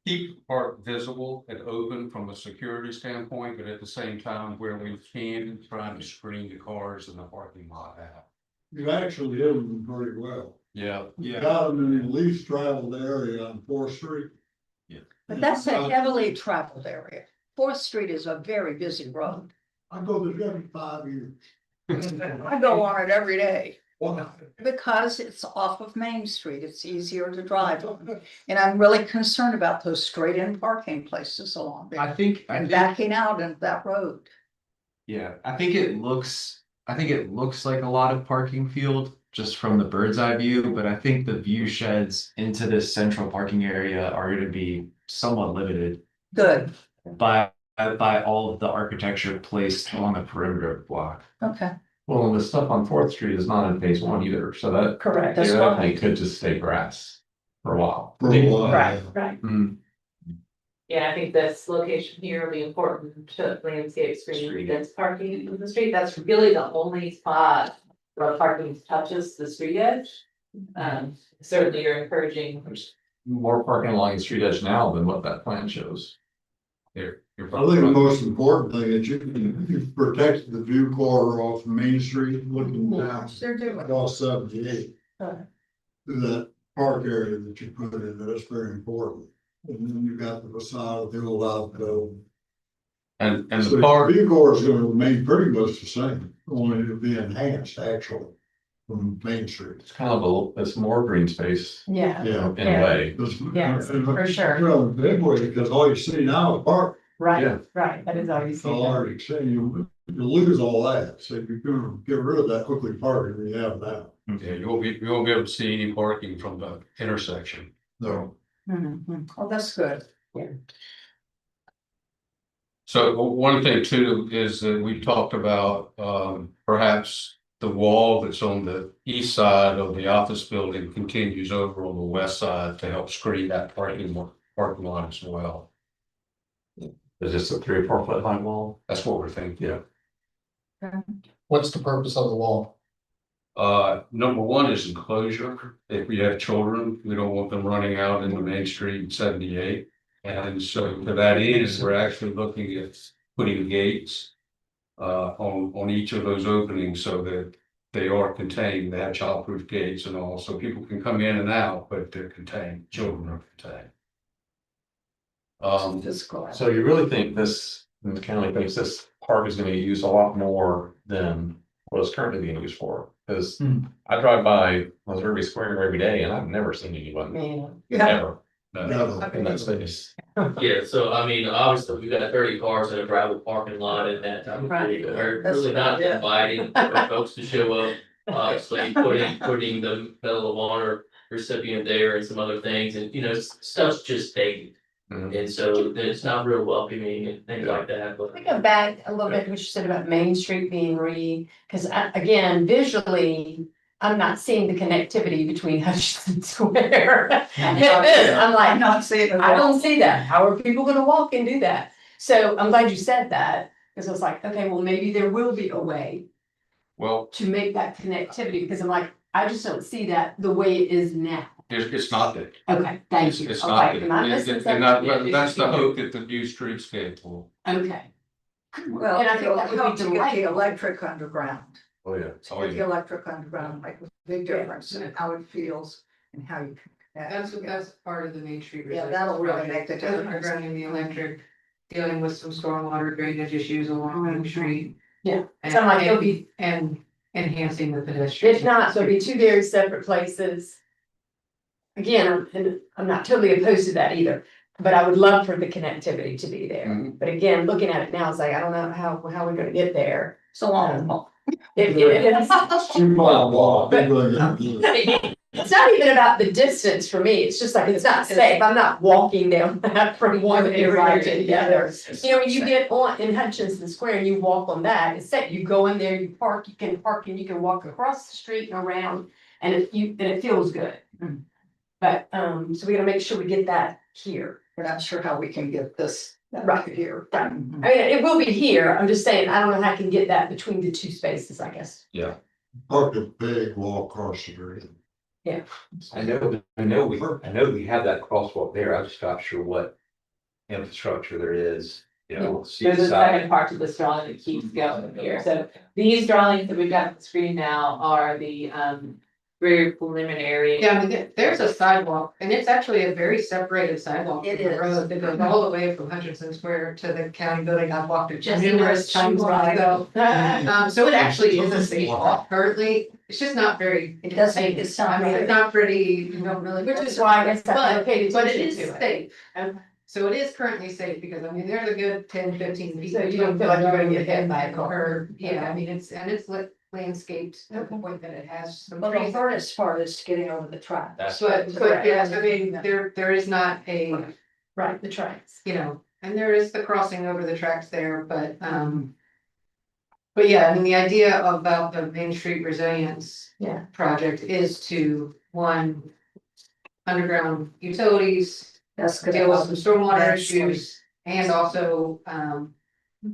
keep the park visible and open from a security standpoint, but at the same time, where we can, trying to screen the cars in the parking lot out. You actually hit them pretty well. Yeah. You got them in the least traveled area on 4th Street. But that's a heavily traveled area. 4th Street is a very busy road. I go there every 5 years. I go on it every day. Why? Because it's off of Main Street, it's easier to drive on. And I'm really concerned about those straight in parking places along I there think, and backing out into that road. yeah, I think it looks like a lot of parking field just from the bird's eye view, but I think the view sheds into this central parking area are gonna be somewhat limited Good, by all of the architecture placed on the perimeter of the block. okay, Well, and the stuff on Fourth Street is not in phase one either, so that correct, that's theoretically right. could just stay grass for a while. For a while. Right. Mm, Yeah, I think this location here will be important to landscape screening against parking in the street. That's really the only spot where parking touches the street edge. Certainly you're encouraging. There's more parking along the street edge now than what that plan shows. Here. I think the most important thing is you've protected the view corridor off Main Street looking down They're doing. across 78. Right. To that park area that you put in, that's very important. And then you've got the facade of the old outbuilding. And So the the park, view corridor is gonna remain pretty much the same, only it'll be enhanced actually from Main Street. It's kind of it's more green space Yeah. Yeah. in a way. Yes, for sure. Well, big way, because all you see now is park, Yeah. Right, that is all you it's all already saying you lose all that, so you're gonna get rid of that quickly parking you have now. yeah, you won't be able to see any parking from the intersection. No. Oh, that's good. So one thing too is that we talked about, perhaps the wall that's on the east side of the office building continues over on the west side to help screen that parking lot as well. Is this a 3 or 4 foot high wall? That's what we're thinking. Yeah. What's the purpose of the wall? Number one is enclosure. If we have children, we don't want them running out into Main Street in 78. And so to that end, we're actually looking at putting gates on each of those openings so that they are contained. They have childproof gates and all, so people can come in and out, but they're contained, children are contained. Physical. So you really think the county thinks this park is gonna be used a lot more than what it's currently being used for? Cause I drive by Missouri Square every day and I've never seen anyone, ever, in that space. Yeah, so I mean, obviously, we got 30 cars in a gravel parking lot and that type of thing. We're really not inviting folks to show up. Obviously, putting the Medal of Honor recipient there and some other things, and stuff's just dated. Mhm. And so it's not real welcoming and things like that, but. I go back a little bit to what you said about Main Street being because again, visually, I'm not seeing the connectivity between Hutchinson Square. And this, I'm like, Not seeing it. I don't see that. How are people gonna walk and do that? So I'm glad you said that, because I was like, okay, well, maybe there will be a way Well, to make that connectivity, because I'm like, I just don't see that the way it is now. it's not that. Okay, thank you. It's Okay, not am I missing that. something? That's the hope that the new streetscape will. Okay. Well, And I think that would help be to get the delightful. electric underground. Oh, yeah. Oh, Get the yeah. electric underground make a big difference in how it feels and how you. That's part of the Main Street. Yeah, that'll really make the difference. Undergrounding the electric, dealing with some stormwater drainage issues along Main Street. Yeah, so I'm like, it'll be, And enhancing the pedestrian. if not, there'll be two very separate places. Again, I'm not totally opposed to that either, but I would love for the connectivity to be there. Mhm. But again, looking at it now, it's like, I don't know how we're gonna get there. So long. It's 2 mile walk. But- it's not even about the distance for me, it's just like, it's not safe, I'm not walking down that from one area to the other. When you get on in Hutchinson Square and you walk on that, it's set, you go in there, you park and you can walk across the street and around, and it feels good. But, so we gotta make sure we get that here. We're not sure how we can get this Right. here. Right. I mean, it will be here, I'm just saying, I don't know how I can get that between the two spaces, I guess. Yeah. Park a big wall across the street. I know we have that crosswalk there, I'm just not sure what infrastructure there is, see There's the a side. second part to this drawing that keeps going here. So these drawings that we've got on the screen now are the very preliminary. Yeah, I mean, there's a sidewalk, and it's actually a very separated sidewalk It from the is. road that goes all the way from Hutchinson Square to the county building. I've walked it Just numerous in times. those So it actually is a safe walk currently. it's just not very. It doesn't, it's I not mean, it's right. not pretty, you don't really. Which is why I guess I But, never paid but it attention is to it. safe. So it is currently safe because I mean, there's a good 10, 15 feet. So you don't feel like you're gonna get hit by a car. Or, yeah, I mean, it's landscaped to the point that it has some Well, the trees. hardest part is getting over the track. But yeah, I mean, there is not a, Right, the tracks. you know, and there is the crossing over the tracks there, but. But yeah, I mean, the idea about the Main Street Resilience. Yeah. Project is to, one. Underground utilities, That's good. deal with some stormwater Eventually. issues, and also,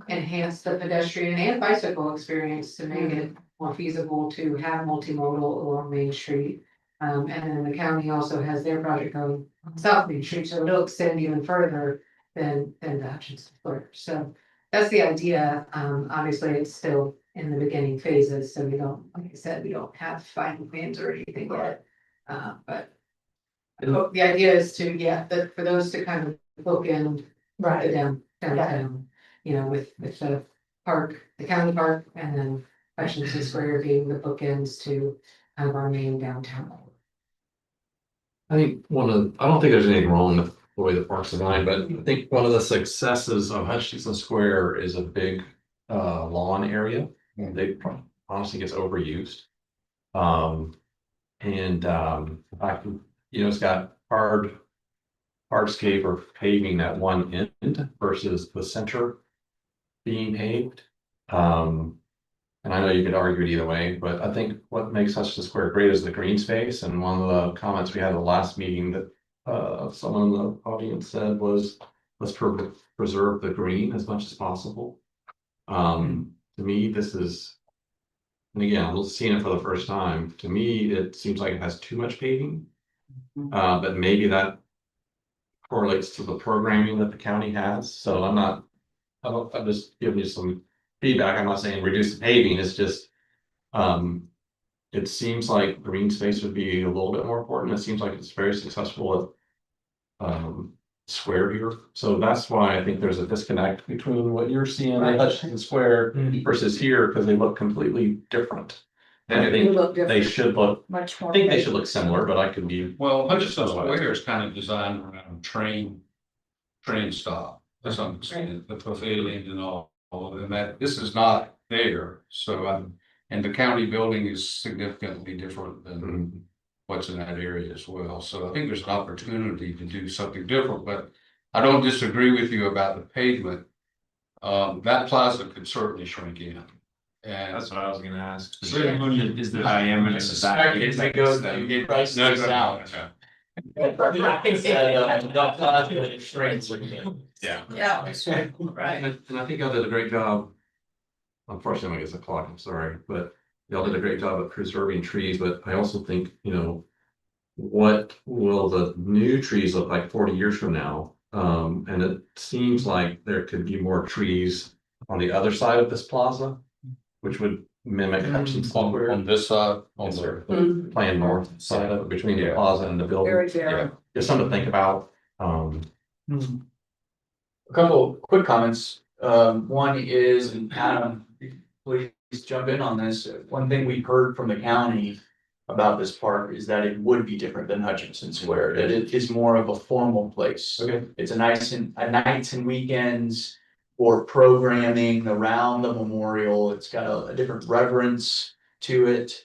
enhance the pedestrian and bicycle experience to make it more feasible to have multimodal along Main Street. And then the county also has their project going on South Main Street, so it'll extend even further than the Hutchinson Square. So that's the idea. Obviously, it's still in the beginning phases, so we don't, like I said, we don't have final plans or anything yet. But the idea is to, yeah, that for those to kind of bookend Right. downtown, you know, with the park, the county park, and then Hutchinson Square being the bookends to kind of our main downtown. I think I don't think there's anything wrong with the way the park's designed, but I think one of the successes of Hutchinson Square is a big lawn area. They honestly gets overused. In fact, you know, it's got hardscape or paving at one end versus the center being paved. And I know you could argue it either way, but I think what makes Hutchinson Square great is the green space. And one of the comments we had at the last meeting that someone in the audience said was, let's preserve the green as much as possible. To me, this is, and again, I'm seeing it for the first time. To me, it seems like it has too much paving. But maybe that correlates to the programming that the county has. So I'm just giving you some feedback. I'm not saying reduce the paving, it's just, it seems like green space would be a little bit more important. It seems like it's very successful at, Square here. So that's why I think there's a disconnect between what you're seeing at Hutchinson Square versus here, because they look completely different. And I think they should look, Much I more. think they should look similar, but I could be. Well, Hutchinson Square is kind of designed around train stop, to some extent, the pavilion and all of that. This is not there, so and the county building is significantly different than what's in that area as well. So I think there's an opportunity to do something different, but I don't disagree with you about the pavement. That plaza could certainly shrink in. And That's what I was gonna ask. Certainly. Is the diameter of the back? It goes, it prices out. Yeah. Yeah. Right. And I think y'all did a great job. Unfortunately, I guess the clock, I'm sorry, but y'all did a great job of preserving trees, but I also think, you know, what will the new trees look like 40 years from now? And it seems like there could be more trees on the other side of this plaza, which would mimic Hutchinson Square. on this side, on Yes, the. sir. The Plan north side of it, between the plaza and the building. Very, very. Just something to think about. A couple of quick comments. One is, and Adam, please jump in on this. One thing we heard from the county about this park is that it would be different than Hutchinson Square, that it is more of a formal place. Okay. It's a nights and weekends for programming around the memorial. It's got a different reverence to it.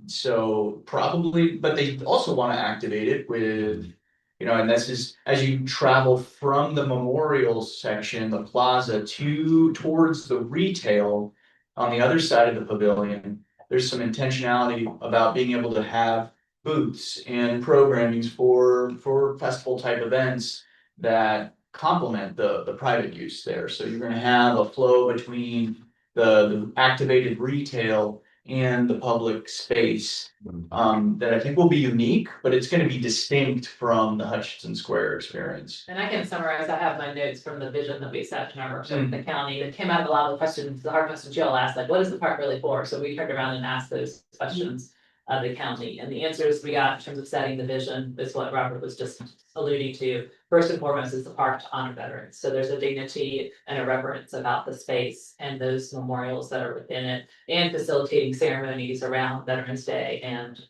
So probably, but they also want to activate it with, you know, and this is as you travel from the memorial section, the plaza towards the retail on the other side of the pavilion. There's some intentionality about being able to have booths and programmings for festival type events that complement the private use there. So you're gonna have a flow between the activated retail and the public space. That I think will be unique, but it's gonna be distinct from the Hutchinson Square experience. And I can summarize, I have my notes from the vision that we set in our workshop with the county, that came out of a lot of the questions, the hard questions Jill asked, like, what is the park really for? So we turned around and asked those questions. of the county? And the answers we got in terms of setting the vision is what Robert was just alluding to. First and foremost is the park to honor veterans. So there's a dignity and a reverence about the space and those memorials that are within it, and facilitating ceremonies around Veterans Day and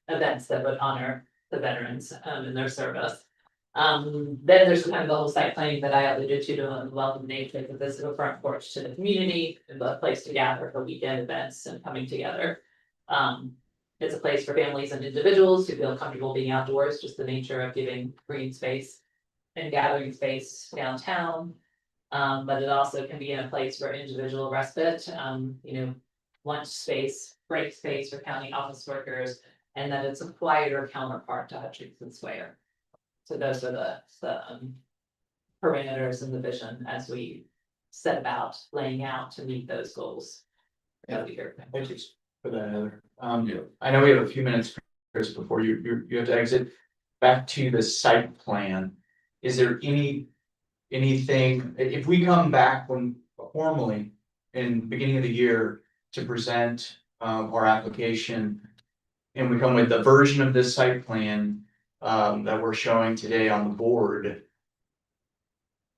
events that would honor the veterans in their service. Then there's kind of the whole site planning that I alluded to welcome nature, because this is a front porch to the community, and a place to gather for weekend events and coming together. It's a place for families and individuals who feel comfortable being outdoors, just the nature of giving green space and gathering space downtown. But it also can be in a place for individual respite, lunch space, break space for county office workers, and that it's a quieter counterpart to Hutchinson Square. So those are the parameters and the vision as we set about laying out to meet those goals. Thank you for that, Heather. I know we have a few minutes, Chris, before you have to exit. Back to the site plan. Is there anything, if we come back formally in the beginning of the year to present our application, and we come with the version of this site plan that we're showing today on the board,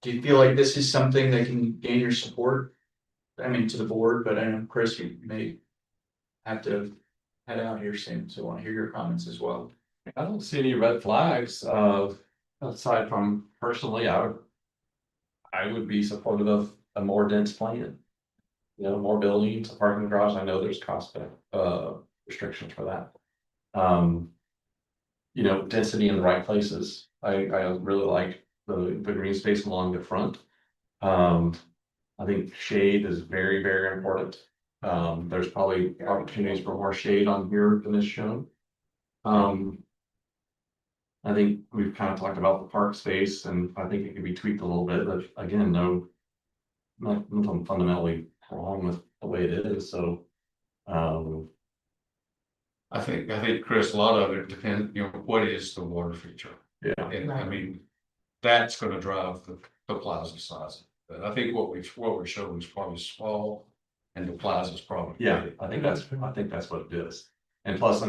do you feel like this is something that can gain your support? I mean, to the board, but I know, Chris, you may have to head out here soon, so I want to hear your comments as well. I don't see any red flags aside from personally, I would be supportive of a more dense plan. More buildings, a parking garage. I know there's cost restrictions for that. Density in the right places. I really like the green space along the front. I think shade is very, very important. There's probably opportunities for more shade on here than is shown. I think we've kind of talked about the park space, and I think it can be tweaked a little bit, but again, nothing fundamentally wrong with the way it is, so. I think, Chris, a lot of it depends, what is the water feature? Yeah. And I mean, that's gonna drive the plaza size. But I think what we're showing is probably small, and the plaza's probably. Yeah, I think that's what it is. And plus, I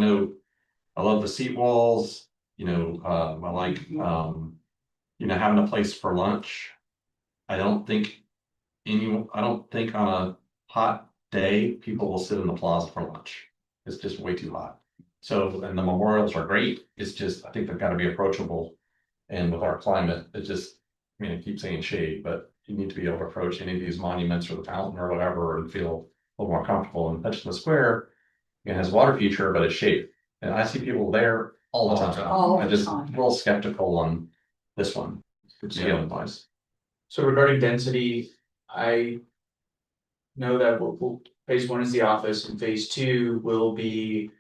love the seat walls, I like, having a place for lunch. I don't think on a hot day, people will sit in the plaza for lunch. It's just way too hot. So, and the memorials are great. It's just, I think they've got to be approachable. And with our climate, I keep saying shade, but you need to be able to approach any of these monuments or the fountain or whatever and feel a little more comfortable. And Hutchinson Square, it has water feature, but it's shade. And I see people there all the time. I'm just a little skeptical on this one, scaling wise. So regarding density, I know that phase 1 is the office, and phase 2 will be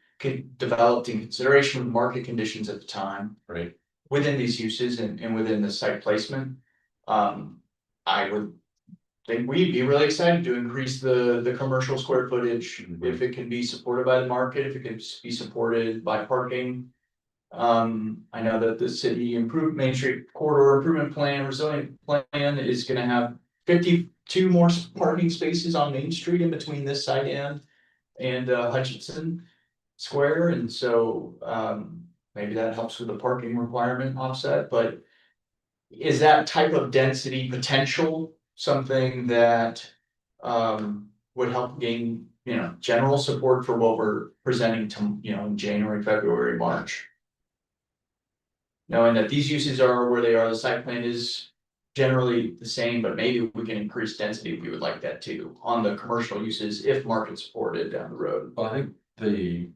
developed in consideration with market conditions at the time. Right. Within these uses and within the site placement. I would think we'd be really excited to increase the commercial square footage if it can be supported by the market, if it can be supported by parking. I know that the city Main Street Corridor Improvement Plan, Resilient Plan is gonna have 52 more parking spaces on Main Street in between this site and Hutchinson Square, and so maybe that helps with the parking requirement offset, but is that type of density potential something that would help gain, general support for what we're presenting to, in January, February, March? Knowing that these uses are where they are, the site plan is generally the same, but maybe we can increase density, we would like that too, on the commercial uses if market supported down the road. Well, I think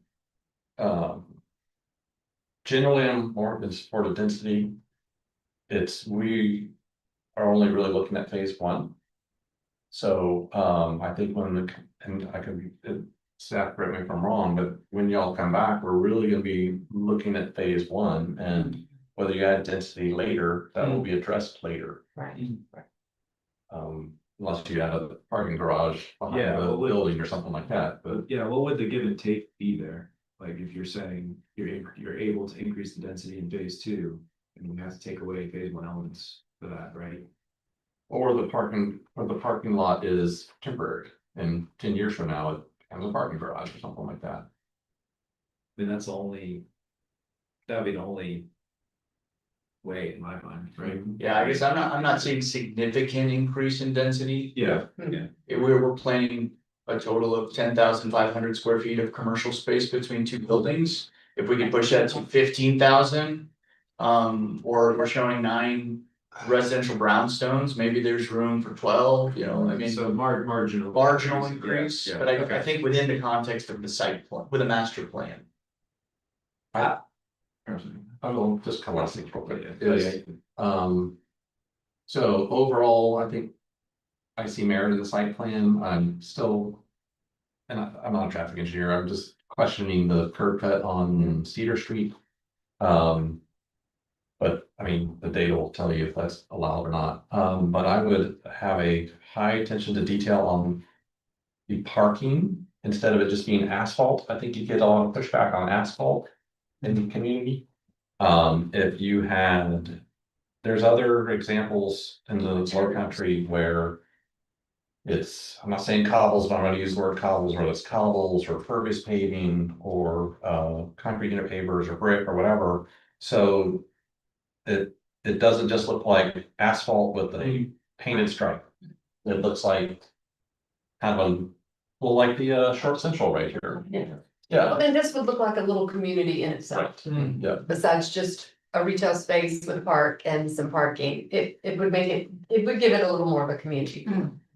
generally I'm more in support of density. We are only really looking at phase 1. So I think and I could be, staff correct me if I'm wrong, but when y'all come back, we're really gonna be looking at phase 1, and whether you add density later, that will be addressed later. Right. Unless you add a parking garage behind the building or something like that, but. Yeah, what would the give and take be there? Like if you're saying you're able to increase the density in phase 2, and you have to take away phase 1 elements for that, right? Or the parking lot is temporary, and 10 years from now, it becomes a parking garage or something like that. mean, that's the only. That would be the only. Way in my mind, right? Yeah, I guess I'm not seeing significant increase in density. Yeah, yeah. We're planning a total of 10,500 square feet of commercial space between two buildings. If we could push that to 15,000, or we're showing 9 residential brownstones, maybe there's room for 12, you know, I mean. So marginal. Marginal increase, Yeah, but okay. I think within the context of the site plan, with a master plan. I'll just come last thing real quick. Yeah. Is, so overall, I think I see merit in the site plan. I'm still, and I'm not a traffic engineer. I'm just questioning the curb cut on Cedar Street. But I mean, the data will tell you if that's allowed or not. But I would have a high attention to detail on the parking instead of it just being asphalt. I think you get a lot of pushback on asphalt in the community. If you had, there's other examples in the low country where it's, I'm not saying cobbles, but I'm gonna use the word cobbles, whether it's cobbles or pervious paving or concrete unit pavers or brick or whatever. So it doesn't just look like asphalt with a painted stripe. It looks like kind of a, well, like the Short Central right here. Yeah. And this would look like a little community in itself, Yeah. besides just a retail space with a park and some parking. It would make it, it would give it a little more of a community.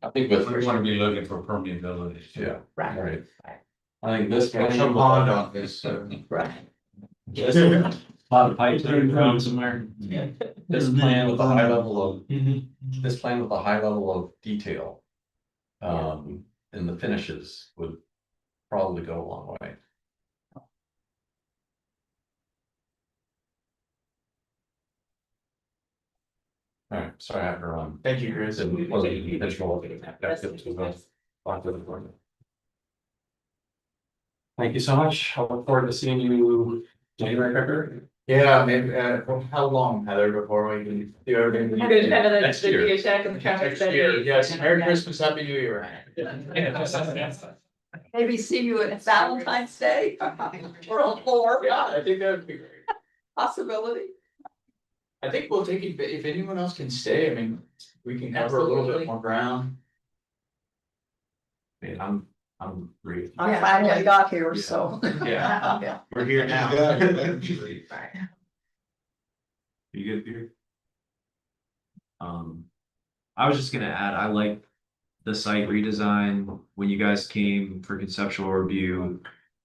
I think with, We want to be looking for permeability. yeah, Right. right. I think this. Got some pond on this, so. Right. A lot of pipes around somewhere. This plan with a high level of, this plan with a high level of detail. In the finishes would probably go a long way. Alright, sorry, I have to run. Thank you, Chris. It wasn't intentional. Thank you so much. I look forward to seeing you January, February. Yeah, maybe, well, how long, Heather, before we can do everything? I'm gonna have Next year. video check and the traffic Next year, study. yes, Merry Christmas, Happy New Year. Maybe see you at Valentine's Day. World War, Yeah, I think that would be great. possibility. I think we'll take it, if anyone else can stay, I mean, we can cover a little bit Absolutely. more ground. I mean, I'm great. I finally got here, so. Yeah. Yeah. We're here now. Yeah, You good, Peter? I was just gonna add, I like the site redesign. When you guys came for conceptual review,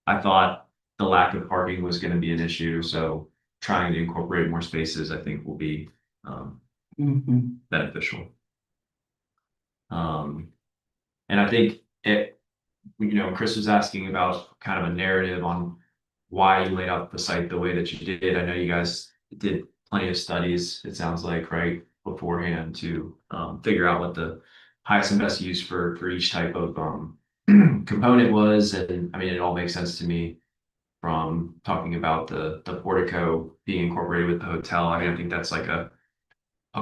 I thought the lack of parking was gonna be an issue, so trying to incorporate more spaces, I think will be beneficial. And I think Chris was asking about kind of a narrative on why you laid out the site the way that you did. I know you guys did plenty of studies, it sounds like, right, beforehand to figure out what the highest and best use for each type of component was. And I mean, it all makes sense to me from talking about the portico being incorporated with the hotel. I mean, I think that's like a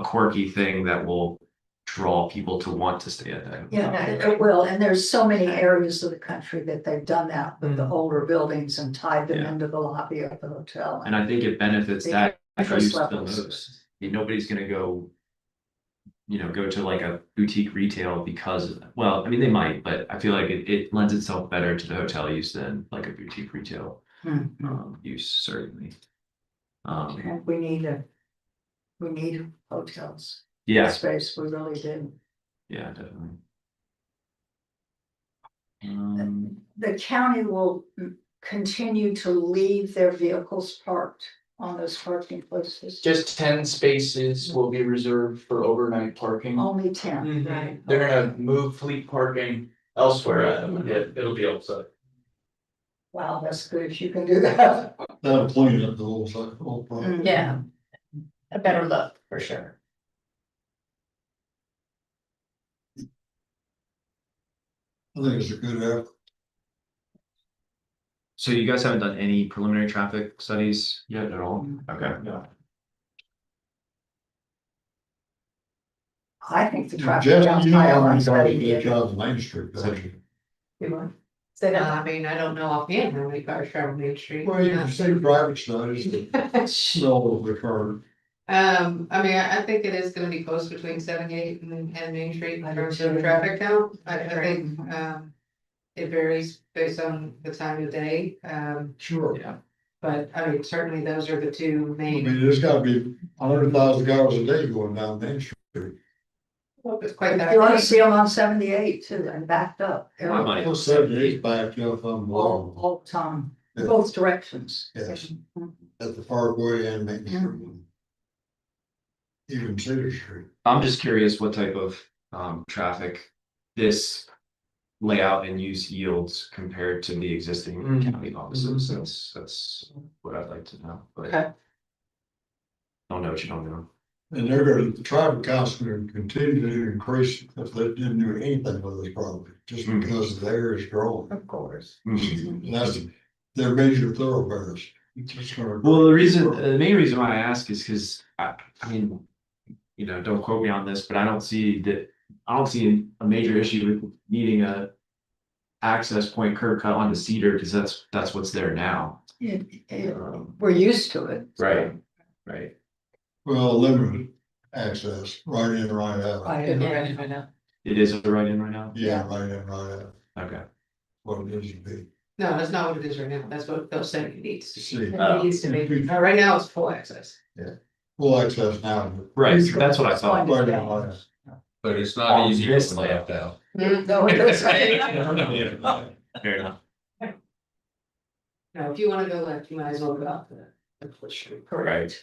quirky thing that will draw people to want to stay at that. Yeah, it will, and there's so many areas of the country that they've done that with the older buildings and tied them Yeah. into the lobby of the hotel. And I think it benefits The that interest use the levels. most. Nobody's gonna go, go to like a boutique retail because, well, I mean, they might, but I feel like it lends itself better to the hotel use than like a boutique retail use, certainly. And we need hotels. Yeah, Space, we really do. yeah, definitely. The county will continue to leave their vehicles parked on those parking places. Just 10 spaces will be reserved for overnight parking. Only 10. Mhm. They're gonna move fleet parking elsewhere. It'll be outside. Wow, that's good if you can do that. that'll clean up the whole site, whole part. Yeah. A better look, for sure. I think it's a good effort. So you guys haven't done any preliminary traffic studies yet at all? Okay. I think the traffic Jeff, count's you know, higher on I'm trying to study. get jobs on Main Street, don't you? You want? Say that. I mean, I don't know offhand how many cars travel Main Street. Well, you can see driving studies, the smell of the car. I mean, I think it is gonna be close between 78 and Main Street in terms of traffic count. I think, it varies based on the time of day. Sure. Yeah. But I mean, certainly those are the two I main. mean, there's gotta be 100,000 cars a day going down Main Street. It's quite that. You wanna see them on 78 too, and backed up. I might- Well, 78 backed up on All the time, Yeah. both directions. Yes. At the Parkway and Main Street. Even Cedar Street. I'm just curious what type of traffic this layout and use yields compared to the existing county offices. That's what I'd like to know, but. Okay. Don't know what you don't know. And they're gonna, the traffic counts gonna continue to increase if they didn't do anything with this property, just because the area is growing. Of course. And that's their major thoroughfares. It's just gonna. Well, the main reason why I ask is because I mean, you know, don't quote me on this, but I don't see a major issue with needing a access point curb cut onto Cedar, because that's what's there now. We're used to it. Right. Well, limited access, right in, right out. Right now. It is a right in right now? Yeah, right in, right out, Okay. what it is to be. No, that's not what it is right now. That's what they'll say it needs to See. be. It needs to be. Right now it's full access. Full access now. Right, that's what I thought. Right in, right out. But it's not easy this to left out. No, it's right. Fair enough. Now, if you wanna go left, you might as well go out the street. Right.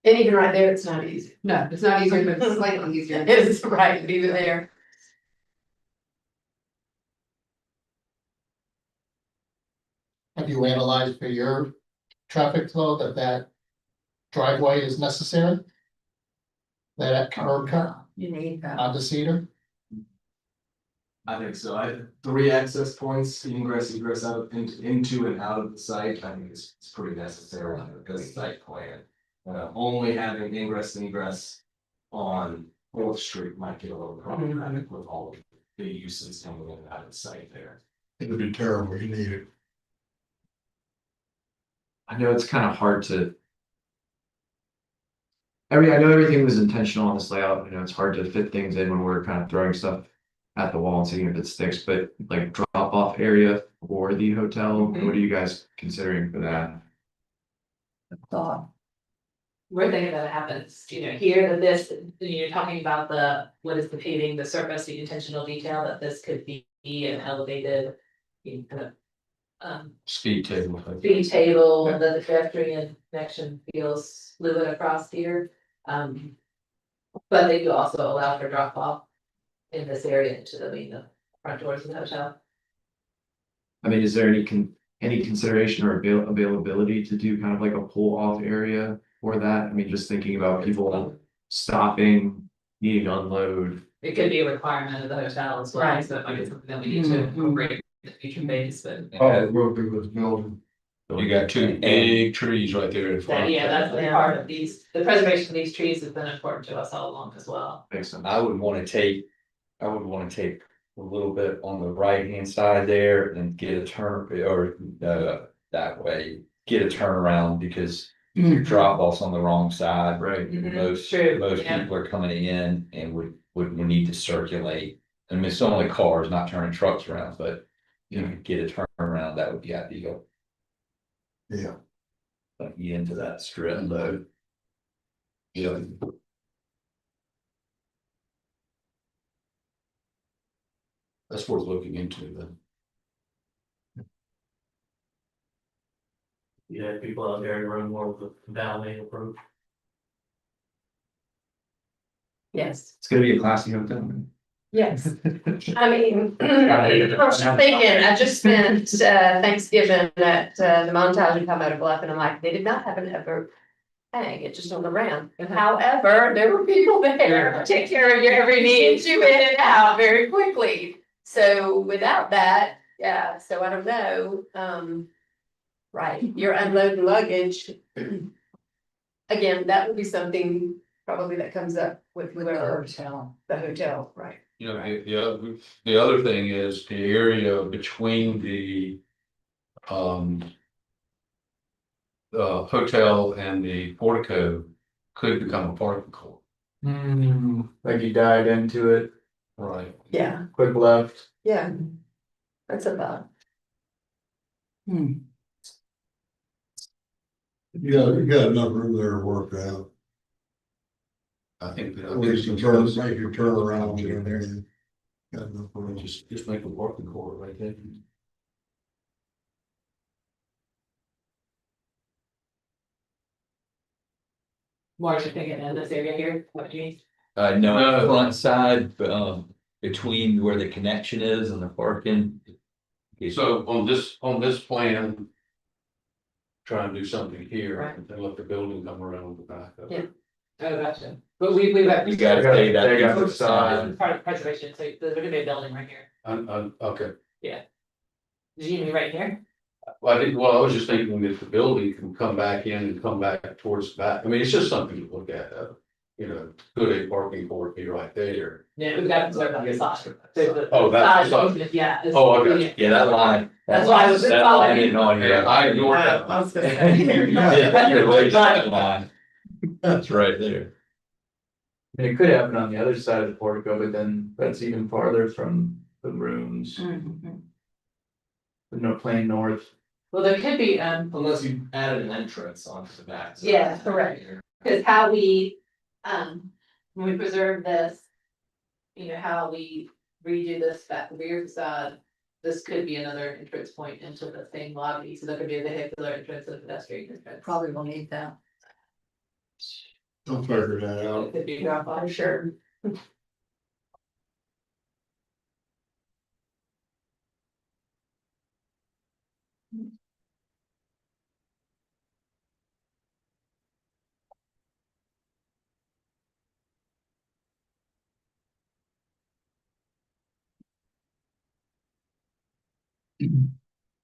And even right there, it's not easy. No, it's not easier, but it's slightly easier. It is right, leave it there. Have you analyzed for your traffic flow that driveway is necessary? That curb cut You need that. onto Cedar? I think so. I, 3 access points, ingress, egress out into and out of the site, I think it's pretty necessary on a good site plan. Only having ingress and egress on 4th Street might get a little problematic with all of the uses coming in and out of the site there. It'd be terrible, you need it. I know it's kind of hard to. I mean, I know everything was intentional on this layout, you know, it's hard to fit things in when we're kind of throwing stuff at the wall and seeing if it sticks, but like drop off area for the hotel, what are you guys considering for that? Thought. We're thinking that it happens, you know, here that this, you're talking about what is the paving, the surface, the intentional detail, that this could be an elevated. Kind of Speed table. speed table, and then the pedestrian connection feels fluid across here. But they do also allow for drop off in this area into the front doors of the hotel. I mean, is there any consideration or availability to do kind of like a pull off area for that? I mean, just thinking about people stopping, needing to unload. It could be a requirement of the hotel as well, Right. so it might be something that we need to incorporate in the future phase, but. Oh, we'll be with building. You got 2 big trees right there in front. Yeah, that's the part of the preservation of these trees has been important to us all along as well. Makes sense. I would wanna take a little bit on the right hand side there and get a turn, or that way, get a turnaround, because your drop off's on the wrong side. Right. Most True, yeah. people are coming in and would need to circulate. I mean, it's only cars, not turning trucks around, but you could get a turnaround, that would be ideal. Yeah. Like get into that strip though. Yeah. That's worth looking into then. Yeah, people out there run more of the valley approach. Yes, It's gonna be a classy hotel. yes. I mean, I was just thinking, I just spent Thanksgiving at the Montage in Palmetto Bluff, and I'm like, they did not have an ever hang it just on the ramp. However, there were people there to take care of your every need, and you in and out very quickly. So without that, yeah, so I don't know, right, you're unloading luggage. Again, that would be something probably that comes up with With the hotel. the hotel, right? You know, the other thing is the area between the hotel and the portico could become a parking court. Like you dive into it, Right. Yeah, quick left. yeah. That's about. You got enough room there to work out. I think that. Or you can make your turn around in there. Got enough room. Just make a parking court right there. More should get in this area here, what do you mean? No, No. front side, but, between where the connection is and the parking. So on this plan. Try and do something here and then let the building come around the back of it. Yeah. Oh, gotcha. But we've got. You gotta pay that. They got the piece side. Part of preservation, so there's gonna be a building right here. Okay. Did you mean right here? Well, I was just thinking that the building can come back in and come back towards the back. I mean, it's just something to look at. You know, could a parking court be right there? Yeah, we've got to on the side. Oh, that's the side. Yeah. Oh, I got you. Yeah, that line. That's why I was. That line isn't on here. Yeah, I ignored that. I was gonna say. You're way that line. That's right there. I mean, it could happen on the other side of the portico, but then that's even farther from the rooms. Mhm. No, playing north. Well, there could be, Unless you added an entrance onto the back. side. Yeah, correct. Cause how we, when we preserve this. You know, how we redo this back rear facade, this could be another entrance point into the same lobby, so there could be a vehicular entrance and pedestrian entrance. Probably will need that. Don't figure that out. It could be drop off. For sure.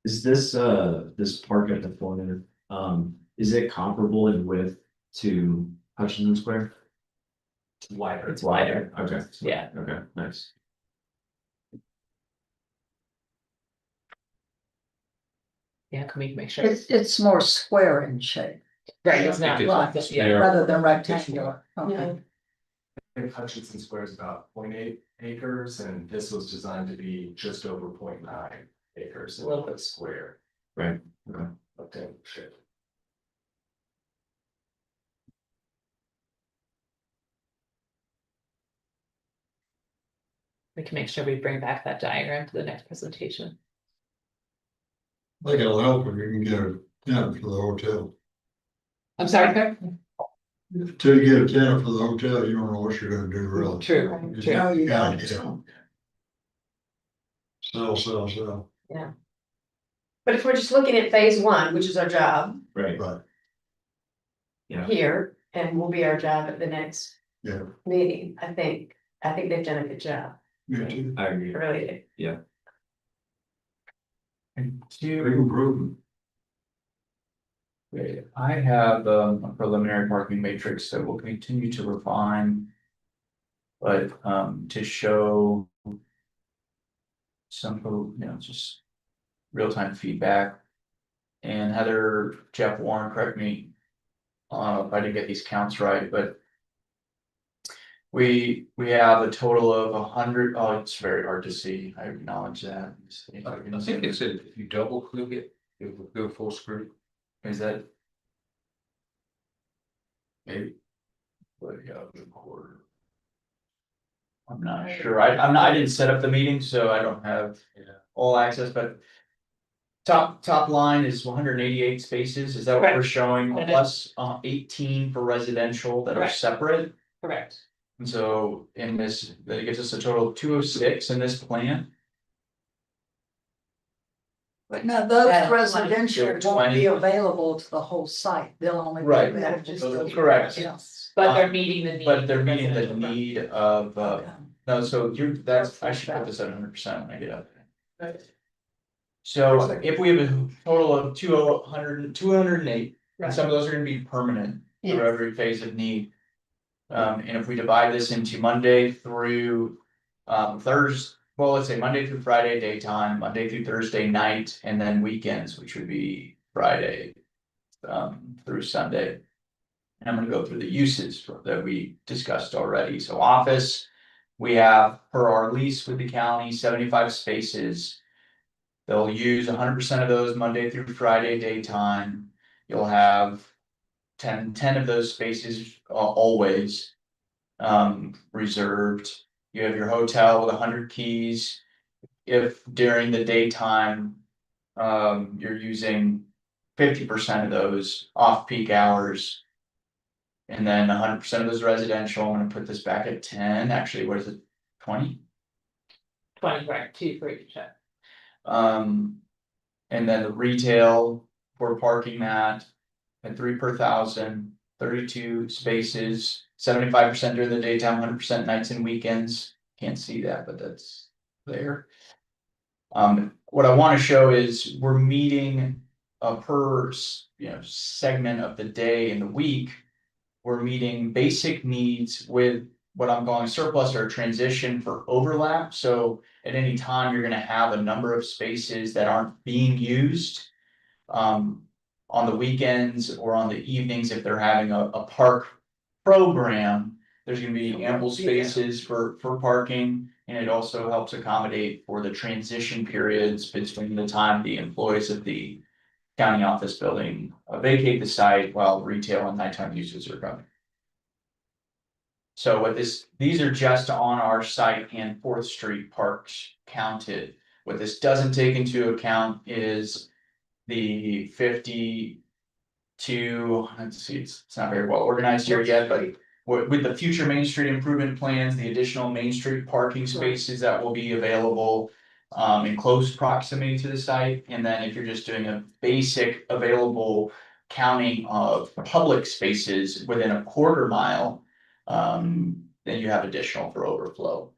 Is this park at the corner, is it comparable in width to Hutchinson Square? Wider. It's wider, okay. Yeah. Okay, nice. Yeah, can we make sure? It's more square in shape, Right, it's not, Right. yeah. rather than rectangular. Okay. Yeah. I think Hutchinson Square is about 0.8 acres, and this was designed to be just over 0.9 acres, a little bit square. Right, okay. Okay, shit. We can make sure we bring back that diagram to the next presentation. I think it'll help if you can get a tenant for the hotel. I'm sorry, Kirk? Till you get a tenant for the hotel, you don't know what you're gonna do really. True, You true. No, you gotta don't. get it. Sell. But if we're just looking at phase one, which is our job Right. Right, Yeah. here, and will be our job at the next yeah, meeting, I think they've done a good job. me too. I I agree. really do. And Big two, improvement. I have a preliminary parking matrix that we'll continue to refine. But to show. Some, just real-time feedback. And Heather, Jeff, Warren, correct me. If I didn't get these counts right, but. We have a total of 100. Oh, it's very hard to see, I acknowledge that. I think it said if you double click it, it will go full screen. Is that? Maybe. But yeah, record. I'm not sure, I didn't set up the meeting, so I don't have all access, but. Top line is 188 spaces, is that what we're Correct. showing, And plus 18 for residential that are Correct. separate? Correct. And so in this, that gives us a total of 206 in this plan. But now those Yeah, residential won't 20. be available to the whole site, they'll only be Right. available just to. Correct. Yes. But they're meeting the need. But they're meeting the residential. need of, Okay. no, so I should put this at 100% when I get up. Right. So if we have a total of 208, and some of those are gonna be permanent through every phase of need. And if we divide this into Monday through Well, let's say Monday through Friday daytime, Monday through Thursday night, and then weekends, which would be Friday. Through Sunday. And I'm gonna go through the uses that we discussed already. So office, we have per our lease with the county, 75 spaces. They'll use 100% of those Monday through Friday daytime. You'll have 10 of those spaces always reserved. You have your hotel with 100 keys. If during the daytime, you're using 50% of those off-peak hours. And then 100% of those residential, I'm gonna put this back at 10, actually, what is it, 20? 20, right, 2 for each check. And then the retail, we're parking that at 3 per 1,000, 32 spaces, 75% during the daytime, 100% nights and weekends. Can't see that, but that's there. What I want to show is we're meeting per segment of the day and the week. We're meeting basic needs with what I'm calling surplus or transition for overlap. So at any time, you're gonna have a number of spaces that aren't being used. On the weekends or on the evenings, if they're having a park program, there's gonna be ample spaces for parking. And it also helps accommodate for the transition periods between the time the employees of the county office building vacate the site while retail and nighttime users are coming. So these are just on our site and 4th Street parks counted. What this doesn't take into account is the 52, let's see, it's not very well organized here yet, but with the future Main Street improvement plans, the additional Main Street parking spaces that will be available in close proximity to the site. And then if you're just doing a basic available counting of public spaces within a quarter mile, then you have additional for overflow.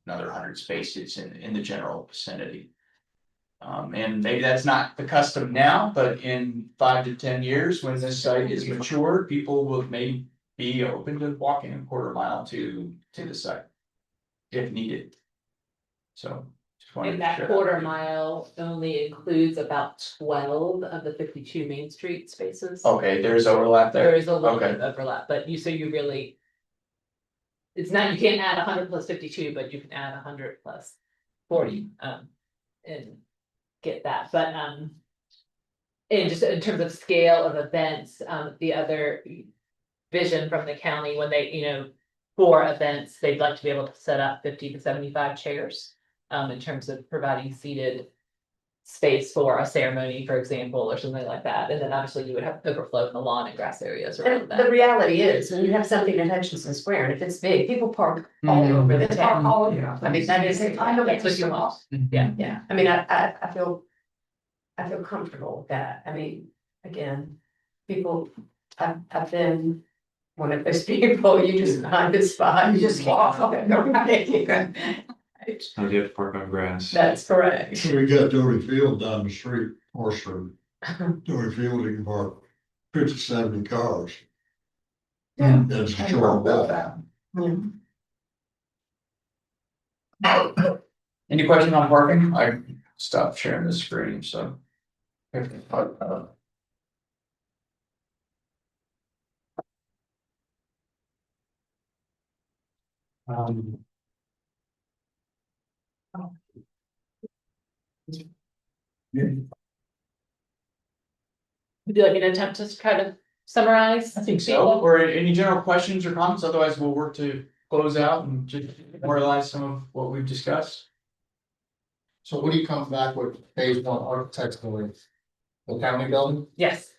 Another 100 spaces in the general vicinity. And maybe that's not the custom now, but in 5 to 10 years, when this site is mature, people will maybe be open to walking a quarter mile to the site. If needed. So. just wanted And to that share quarter with you. mile only includes about 12 of the 52 Main Street spaces. Okay, there's overlap there. There is a little Okay. bit of overlap, but you really. It's not, you can't add 100 plus 52, but you can add 100 plus 40, and get that, but, and just in terms of scale of events, the other vision from the county when they, for events, they'd like to be able to set up 50 to 75 chairs, in terms of providing seated space for a ceremony, for example, or something like that. And then obviously you would have overflow in the lawn and grass areas around And that. the reality is, when you have something in Hutchinson Square, and if it's big, people park all over the town. I mean, that is kind of That's what you want. Yeah, I mean, I feel comfortable with that. I mean, again, people, I've been one of those people, you just find this spot, you just walk off and go right. How do you have to park on grass? That's correct. We got Doty Field down the street, Horse Road. Doty Field, you can park 50, 70 cars. Yeah. That's a I short love walk. that. Any questions on parking? I stopped sharing the screen, so. Would you like me to attempt to try to summarize? I think so, or any general questions or comments, otherwise we'll work to close out and just memorialize some of what we've discussed. So what do you come back with phase 1 architecturally? The county building Yes.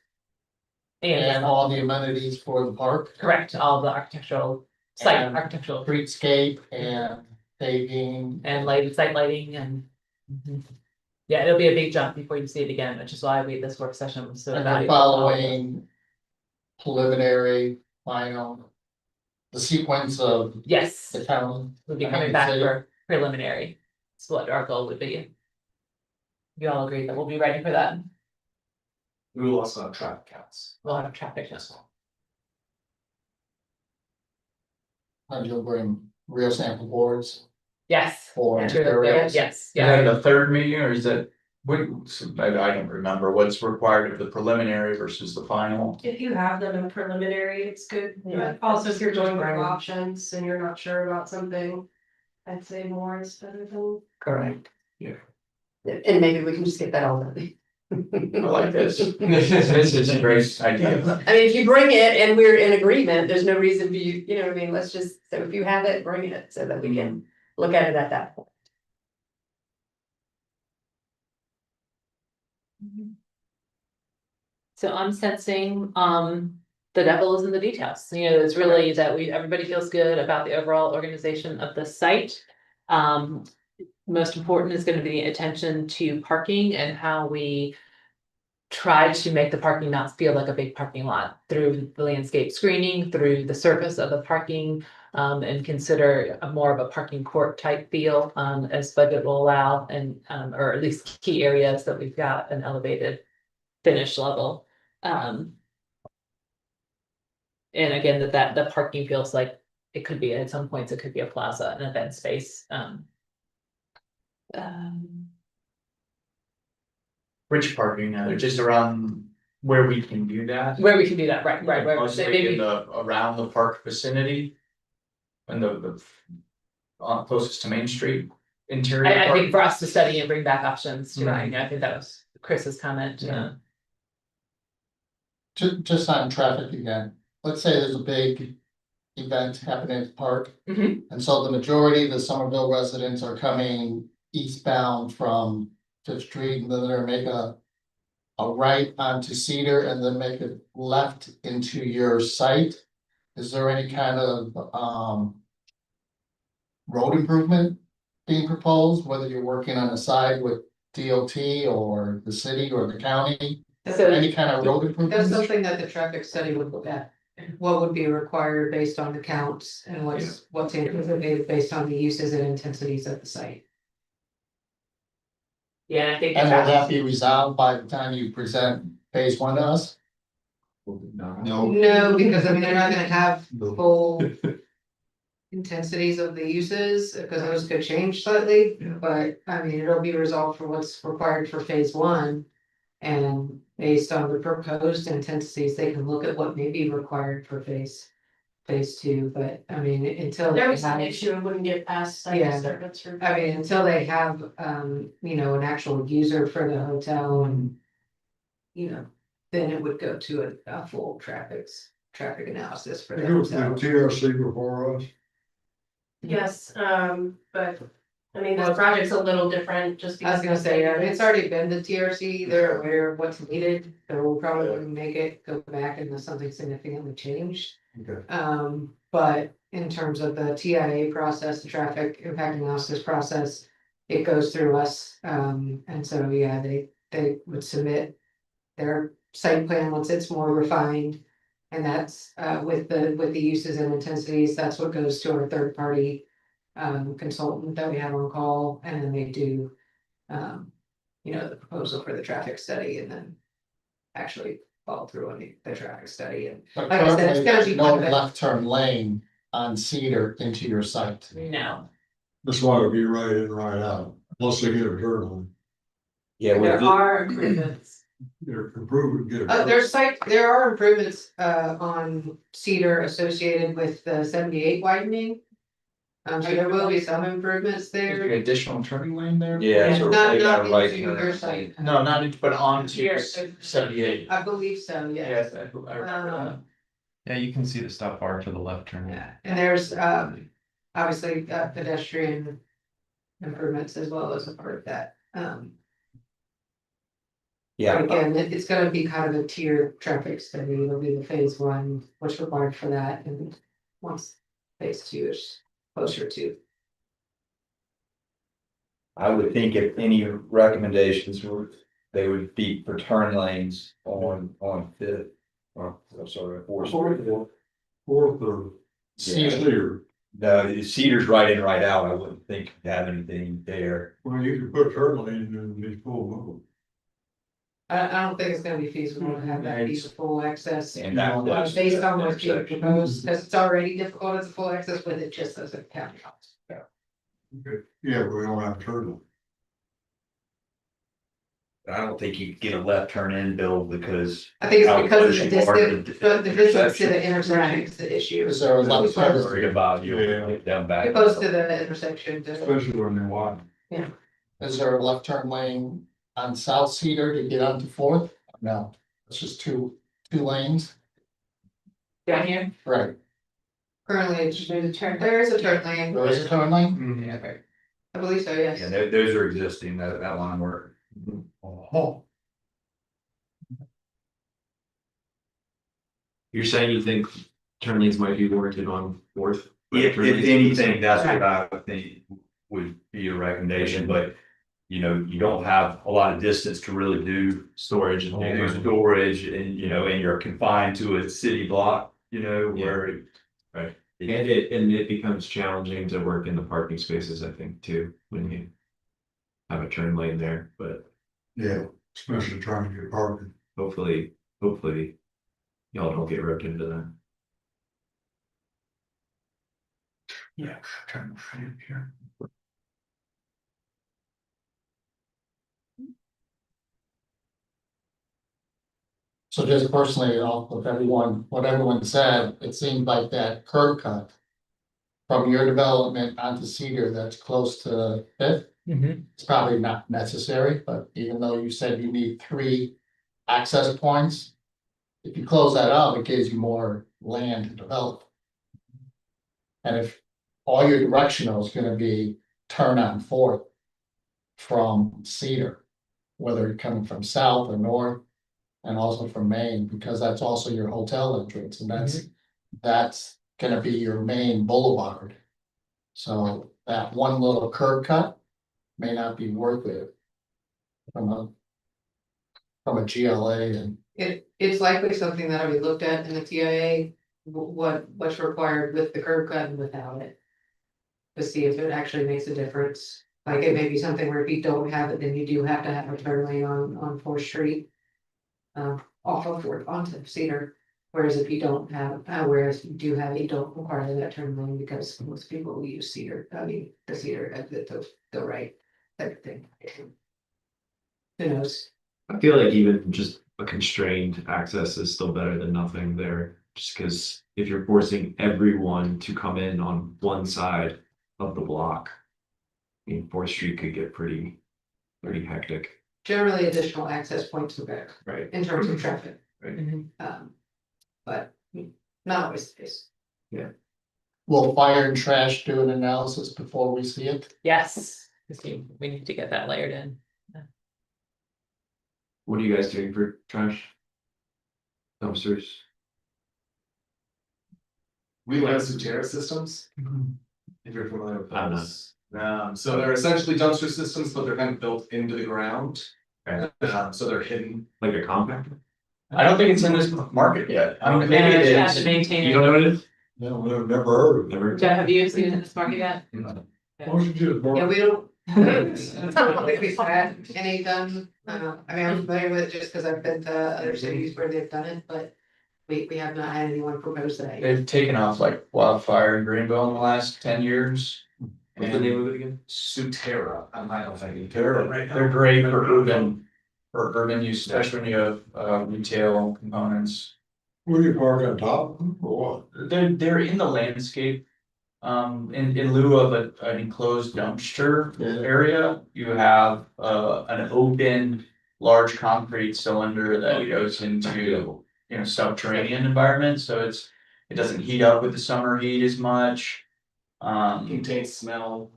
and all the amenities for the park, Correct, all the architectural, site architectural, streetscape and paving. and site lighting and. Yeah, it'll be a big jump before you see it again, which is why this work session was so And then valuable. following preliminary, final, the sequence of Yes, the town. we'll be coming back for preliminary. That's what our goal would be. You all agree that we'll be ready for that? We will also have traffic counts. We'll have traffic as well. And you'll bring real sample boards. Yes. Or Yeah. materials? Yes, Is yeah. that the third meeting or is that, I don't remember what's required of the preliminary versus the final? If you have them in preliminary, it's good, Yeah. but also if you're going with options and you're not sure about something, I'd say more is better than. Correct. Yeah. And maybe we can just get that all done. I like this. This is a great idea. I mean, if you bring it and we're in agreement, there's no reason for you, you know what I mean, let's just, so if you have it, bring it so that we can look at it at that point. So I'm sensing, the devil is in the details, you know, it's really that everybody feels good about the overall organization of the site. Most important is gonna be attention to parking and how we try to make the parking not feel like a big parking lot through the landscape screening, through the surface of the parking. And consider a more of a parking court type feel, as budget will allow and, or at least key areas that we've got an elevated finish level. And again, that the parking feels like it could be, at some points, it could be a plaza, an event space. Which parking, just around where we can do that? Where we can do that, right, Mostly in the, around the park vicinity. And the closest to Main Street, interior. I park. think for us to study and bring back options, right, I think that was Chris's comment. Just on traffic again, let's say there's a big event happening at the park. Mhm. And so the majority of the Somerville residents are coming eastbound from Fifth Street, and then they're make a right onto Cedar and then make a left into your site. Is there any kind of, road improvement being proposed, whether you're working on the side with DOT or the city or the county? So Any kind of road That's improvements? something that the traffic study would look at. What would be required based on the counts and what's anticipated based on the uses and intensities of the site. Yeah, I think. And will that be resolved by the time you present phase one to us? No. No, because I mean, they're not gonna have full intensities of the uses, because those could change slightly, but I mean, it'll be resolved for what's required for phase one. And based on the proposed intensities, they can look at what may be required for phase two, but I mean, until. There was an issue, it wouldn't get past site Yeah. disturbance review. I mean, until they have, you know, an actual user for the hotel and. You know, then it would go to a full traffic analysis for the It was the hotel. TRC before us. Yes, but, I mean, this project's a little different just I was because. gonna say, I mean, it's already been the TRC, they're aware of what's needed, so we'll probably make it go back unless something significantly changed. Okay. But in terms of the TIA process, the traffic impact analysis process, it goes through us, and so, yeah, they would submit. Their site plan once it's more refined. And that's with the uses and intensities, that's what goes to our third party. Consultant that we have on call, and then they do. You know, the proposal for the traffic study and then. Actually follow through on the traffic study and. But Like I said, it's gonna be currently, no kind of a- left turn lane on Cedar into your site. No. That's why it'll be right in, right out, once they get a turn on. Yeah, with There the- are improvements. They're improving, get there are improvements on Cedar associated with the 78 widening. So there will be some improvements Is there there. an additional turning lane there? Yeah, so they got a right into turn. your site. No, not into, but onto Here. 78. I believe so, yes. Yes, I remember that. Yeah, you can see the stop bar to the left turn. Yeah, and there's obviously pedestrian improvements as well as a part of that. Yeah, But again, it's gonna be kind of a tiered traffic study, it'll be the phase one, what's required for that, and once phase two is closer to. I would think if any recommendations were, they would be for turn lanes on Fifth. Or, I'm sorry, Fourth. Fourth or Cedar. No, Cedar's right in, right out. I wouldn't think you'd have anything there. Well, you could put a turn lane in the full mode. I don't think it's gonna be feasible to have that be full access. And that was. Based on what's being proposed, because it's already difficult as a full access with it just as a county. Yeah, we don't have turtle. I don't think you could get a left turn in, Bill, because. I think it's how because of the close you are to distance, the distance to the intersection is the issue. Is there a left turn? Worried about you, Yeah. get down back. You're close to the intersection. Especially when they're wide. Is there a left turn lane on South Cedar to get onto Fourth? No, it's just two lanes, Down here. right? Currently, there is a turn lane. There is a turn lane? Yeah, right. I believe so, yes. Yeah, those are existing, that line work. Oh, You're saying you think turn lanes might be warranted on Fourth? If anything, that's what I think would be a recommendation, but. You don't have a lot of distance to really do Storage and. do storage and, and you're confined to a city block, where. Right. And it becomes challenging to work in the parking spaces, I think, too, when you have a turn lane there, but Yeah, especially trying to get parking. hopefully y'all don't get roped into that. yeah, trying to find it here. So just personally, off of what everyone said, it seemed like that curb cut. From your development onto Cedar, that's close to Fifth. It's probably not necessary, but even though you said you need 3 access points. If you close that up, it gives you more land to develop. And if all your directional is gonna be turn on Fourth. From Cedar, whether you're coming from south or north. And also from Maine, because that's also your hotel entrance, and that's gonna be your main boulevard. So that one little curb cut may not be worth it. From a GLA and, It's likely something that'll be looked at in the TIA, what's required with the curb cut and without it. To see if it actually makes a difference, like it may be something where if you don't have it, then you do have to have a turn lane on Fourth Street. Off of Fourth onto Cedar, whereas if you don't have, whereas you do have, you don't require that turn lane because most people will use Cedar, the Cedar exit the right type of thing. Who knows? I feel like even just a constrained access is still better than nothing there, just because if you're forcing everyone to come in on one side of the block. I mean, Fourth Street could get pretty hectic. Generally, additional access points are better Right. in terms of traffic. Right. But not always the case. Yeah. will fire and trash do an analysis before we see it? Yes, because we need to get that layered in. What are you guys doing for trash? Dumpsters? We like Sutera systems. If you're familiar with I'm not. those. So they're essentially dumpster systems, but they're kind of built into the ground. So they're hidden. Like a compactor? I don't think it's in this market yet. I mean, maybe it You have is. to maintain You don't it. know what it is? No, we've never heard of it. Never? Jeff, have you seen it in this market yet? Why don't you just borrow- Yeah, we don't. I don't think we've had any done, I mean, I'm familiar with it just because I've been to other cities where they've done it, but. We have not had anyone propose that. They've taken off like wildfire in Greenville in the last 10 years. What's the name of it again? Sutera, I might not think. They're great for urban use, especially when you have retail components. Where do you park on top or what? They're in the landscape. In lieu of an enclosed dumpster area, you have an open, large concrete cylinder that goes into, subterranean environment, so it doesn't heat up with the summer heat as much. Contains smell.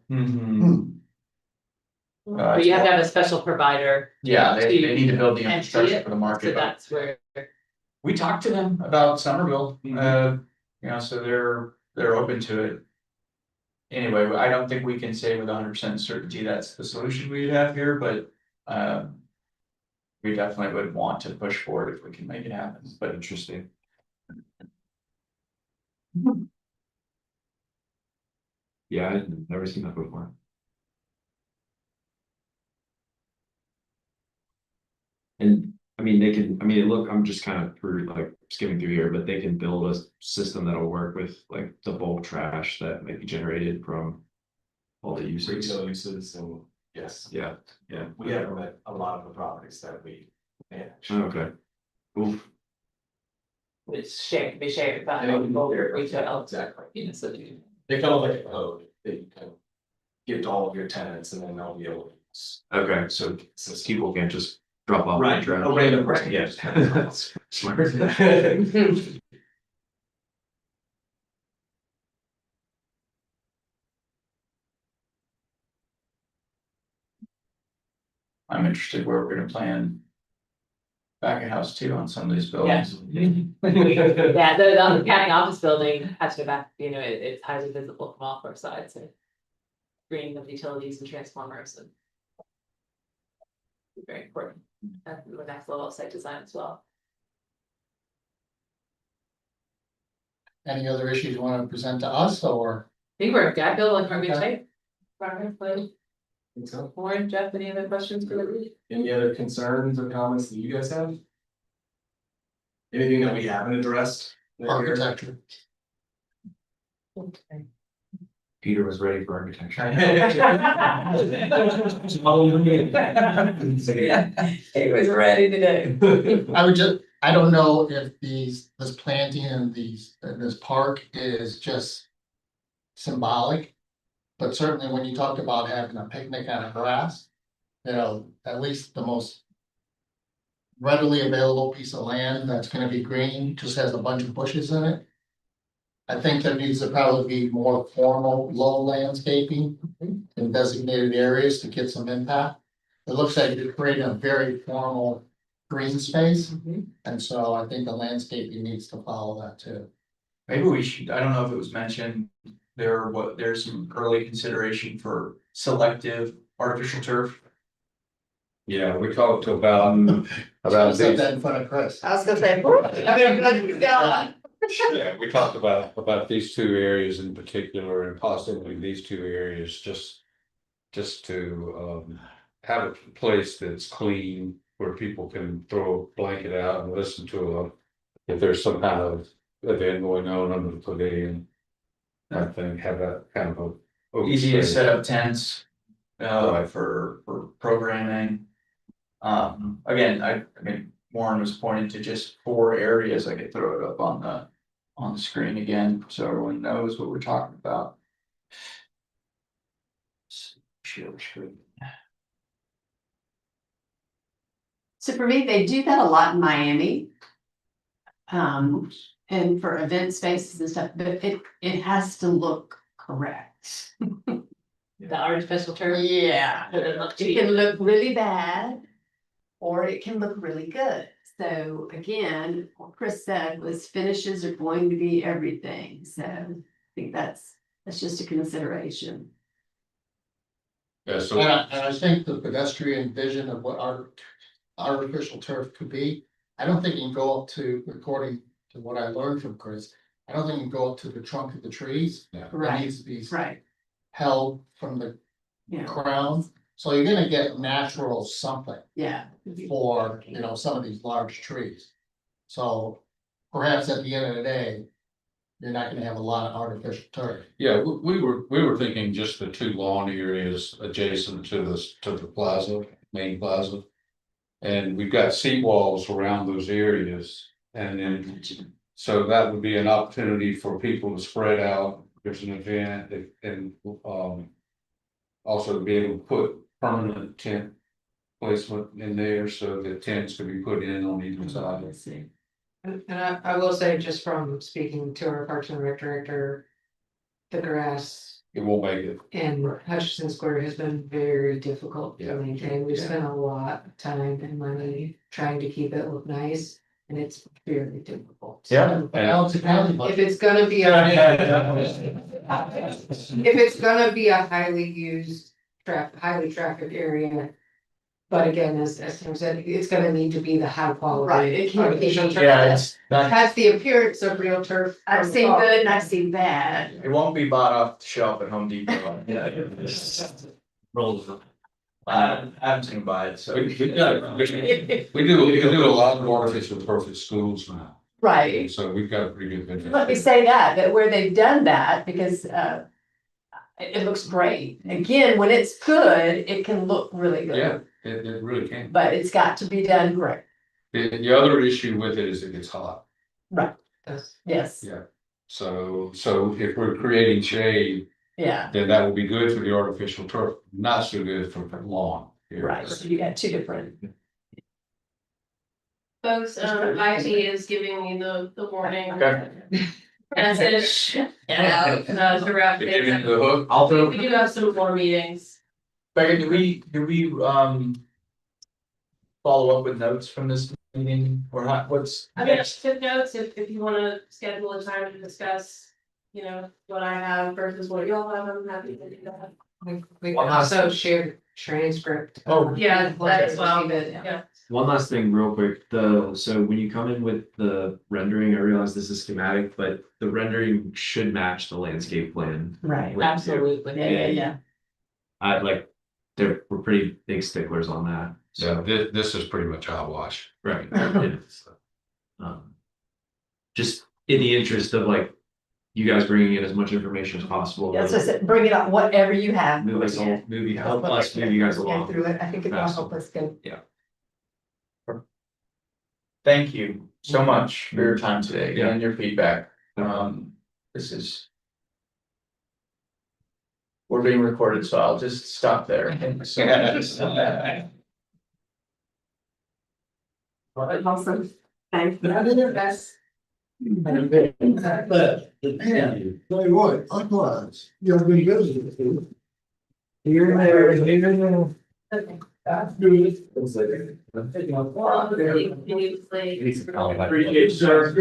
But you have to have a special provider. Yeah, they need to build the empty infrastructure it, for the So market. that's where. We talked to them about Somerville, so they're open to it. Anyway, I don't think we can say with 100% certainty that's the solution we'd have here, but we definitely would want to push forward if we can make it happen. But interesting. Yeah, I've never seen that before. And I mean, I'm just kind of skimming through here, but they can build a system that'll work with like the bulk trash that might be generated from all the uses. retail uses and yes. Yeah, yeah. We have them at a lot of the properties that we manage. Okay. Oof. It's shared, be shared by Yeah, both yeah, retail. exactly. You know, so you- They come with like a code that you can give to all of your tenants and then they'll be able to use. Okay, so people can't just drop off. Right, a random person. Yes. That's smart. I'm interested where we're gonna plan. Back of house too on some of these buildings. Yeah, the county office building has to go back, you know, it's highly visible from all four sides, so. Greening of utilities and transformers and. Very important, and the next level of site design as well. Any other issues you want to present to us or? I think we're, I feel like we're in good Okay. shape. Robert, Blake, Think so. Warren, Jeff, any other questions for the? Any other concerns or comments that you guys have? Anything that we haven't addressed? Architecture. Peter was ready for architecture. He was ready today. I would just, I don't know if this planting and this park is just symbolic. But certainly when you talked about having a picnic on a grass, you know, at least the most readily available piece of land that's gonna be green, just has a bunch of bushes in it. I think there needs to probably be more formal low landscaping in designated areas to get some impact. It looks like you're creating a very formal green space, and so I think the landscaping needs to follow that too. Maybe we should, I don't know if it was mentioned, there's some early consideration for selective artificial turf. Yeah, we talked about Set these. that in front of Chris. I was gonna say, God. Yeah, we talked about these two areas in particular and possibly these two areas, just to have a place that's clean where people can throw a blanket out and listen to if there's some kind of event going on under the pavilion. I think have that kind of a. open Easy to space. set up tents, Right. for programming. Again, I mean, Warren was pointing to just 4 areas. I could throw it up on the screen again, so everyone knows what we're talking about. Share the screen. So for me, they do that a lot in Miami. And for event spaces and stuff, but it has to look correct. The artificial turf. Yeah, It look it cheap. can look really bad. Or it can look really good. So again, what Chris said was finishes are going to be everything, so I think that's just a consideration. Yeah, so. And I think the pedestrian vision of what our artificial turf could be, I don't think you can go up to, according to what I learned from Chris, I don't think you can go up to the trunk of the trees. Yeah. It needs to be Right, held from the yeah, crown, so you're gonna get natural something yeah. for, you know, some of these large trees. So perhaps at the end of the day, you're not gonna have a lot of artificial turf. Yeah, we were thinking just the 2 lawn areas adjacent to the plaza, main plaza. And we've got seat walls around those areas, and then, so that would be an opportunity for people to spread out. There's an event and also to be able to put permanent tent placement in there, so that tents can be put in on either side. And I will say, just from speaking to our Parks and Rec director, the grass It won't make it. in Hutchinson Square has been very difficult to maintain. We've spent a lot of time and money trying to keep it look nice, and it's very difficult. Yeah. Now it's a county If it's gonna be if it's gonna be a highly used highly trafficked area. But again, as Tim said, it's gonna need to be the high quality. Right, it can't be- artificial turf Yeah, that it's not, has the appearance of real turf. I've from seen afar. good and I've seen bad. it won't be bought off the shelf at Home Depot. Rolls. I'm gonna buy it, so. We do a lot of artificial turf at schools now, Right. so we've got a pretty good. Let me say that where they've done that, because it looks great. Again, when it's good, it can look really good. Yeah, it really can. But it's got to be done great. The other issue with it is it gets hot. Right. Yes. Yeah. So if we're creating shade, Yeah. then that will be good for the artificial turf, not so good for lawn. Right. So you got two different. Folks, IT is giving me the warning. Okay. Message. To wrap Give things me up. the hook. I'll throw, We do have some more meetings. Becca, do we follow up with notes from this meeting or not? What's? I mean, tip notes, if you wanna schedule a time to discuss, you know, what I have versus what y'all have, I'm happy to do that. We can also share transcript. Oh, Yeah, that as well, Receive it. yeah. one last thing real quick, so when you come in with the rendering, I realize this is schematic, but the rendering should match the landscape plan. Right. Absolutely. Yeah. I like, we're pretty big sticklers on that, So so, this is pretty much eyewash. right. Yeah, so, just in the interest of like, you guys bringing in as much information as possible. That's what I said, bring it up, whatever you have. Move us all, help us move you guys Get along. through it. I think it will help us go. Thank you so much for your time today and your feedback. This is. We're being recorded, so I'll just stop there. Thank you so much. Awesome. Thanks. But, yeah, tell you what, likewise, you've been visiting. You're there. Okay. That's good. Well, Appreciate sir.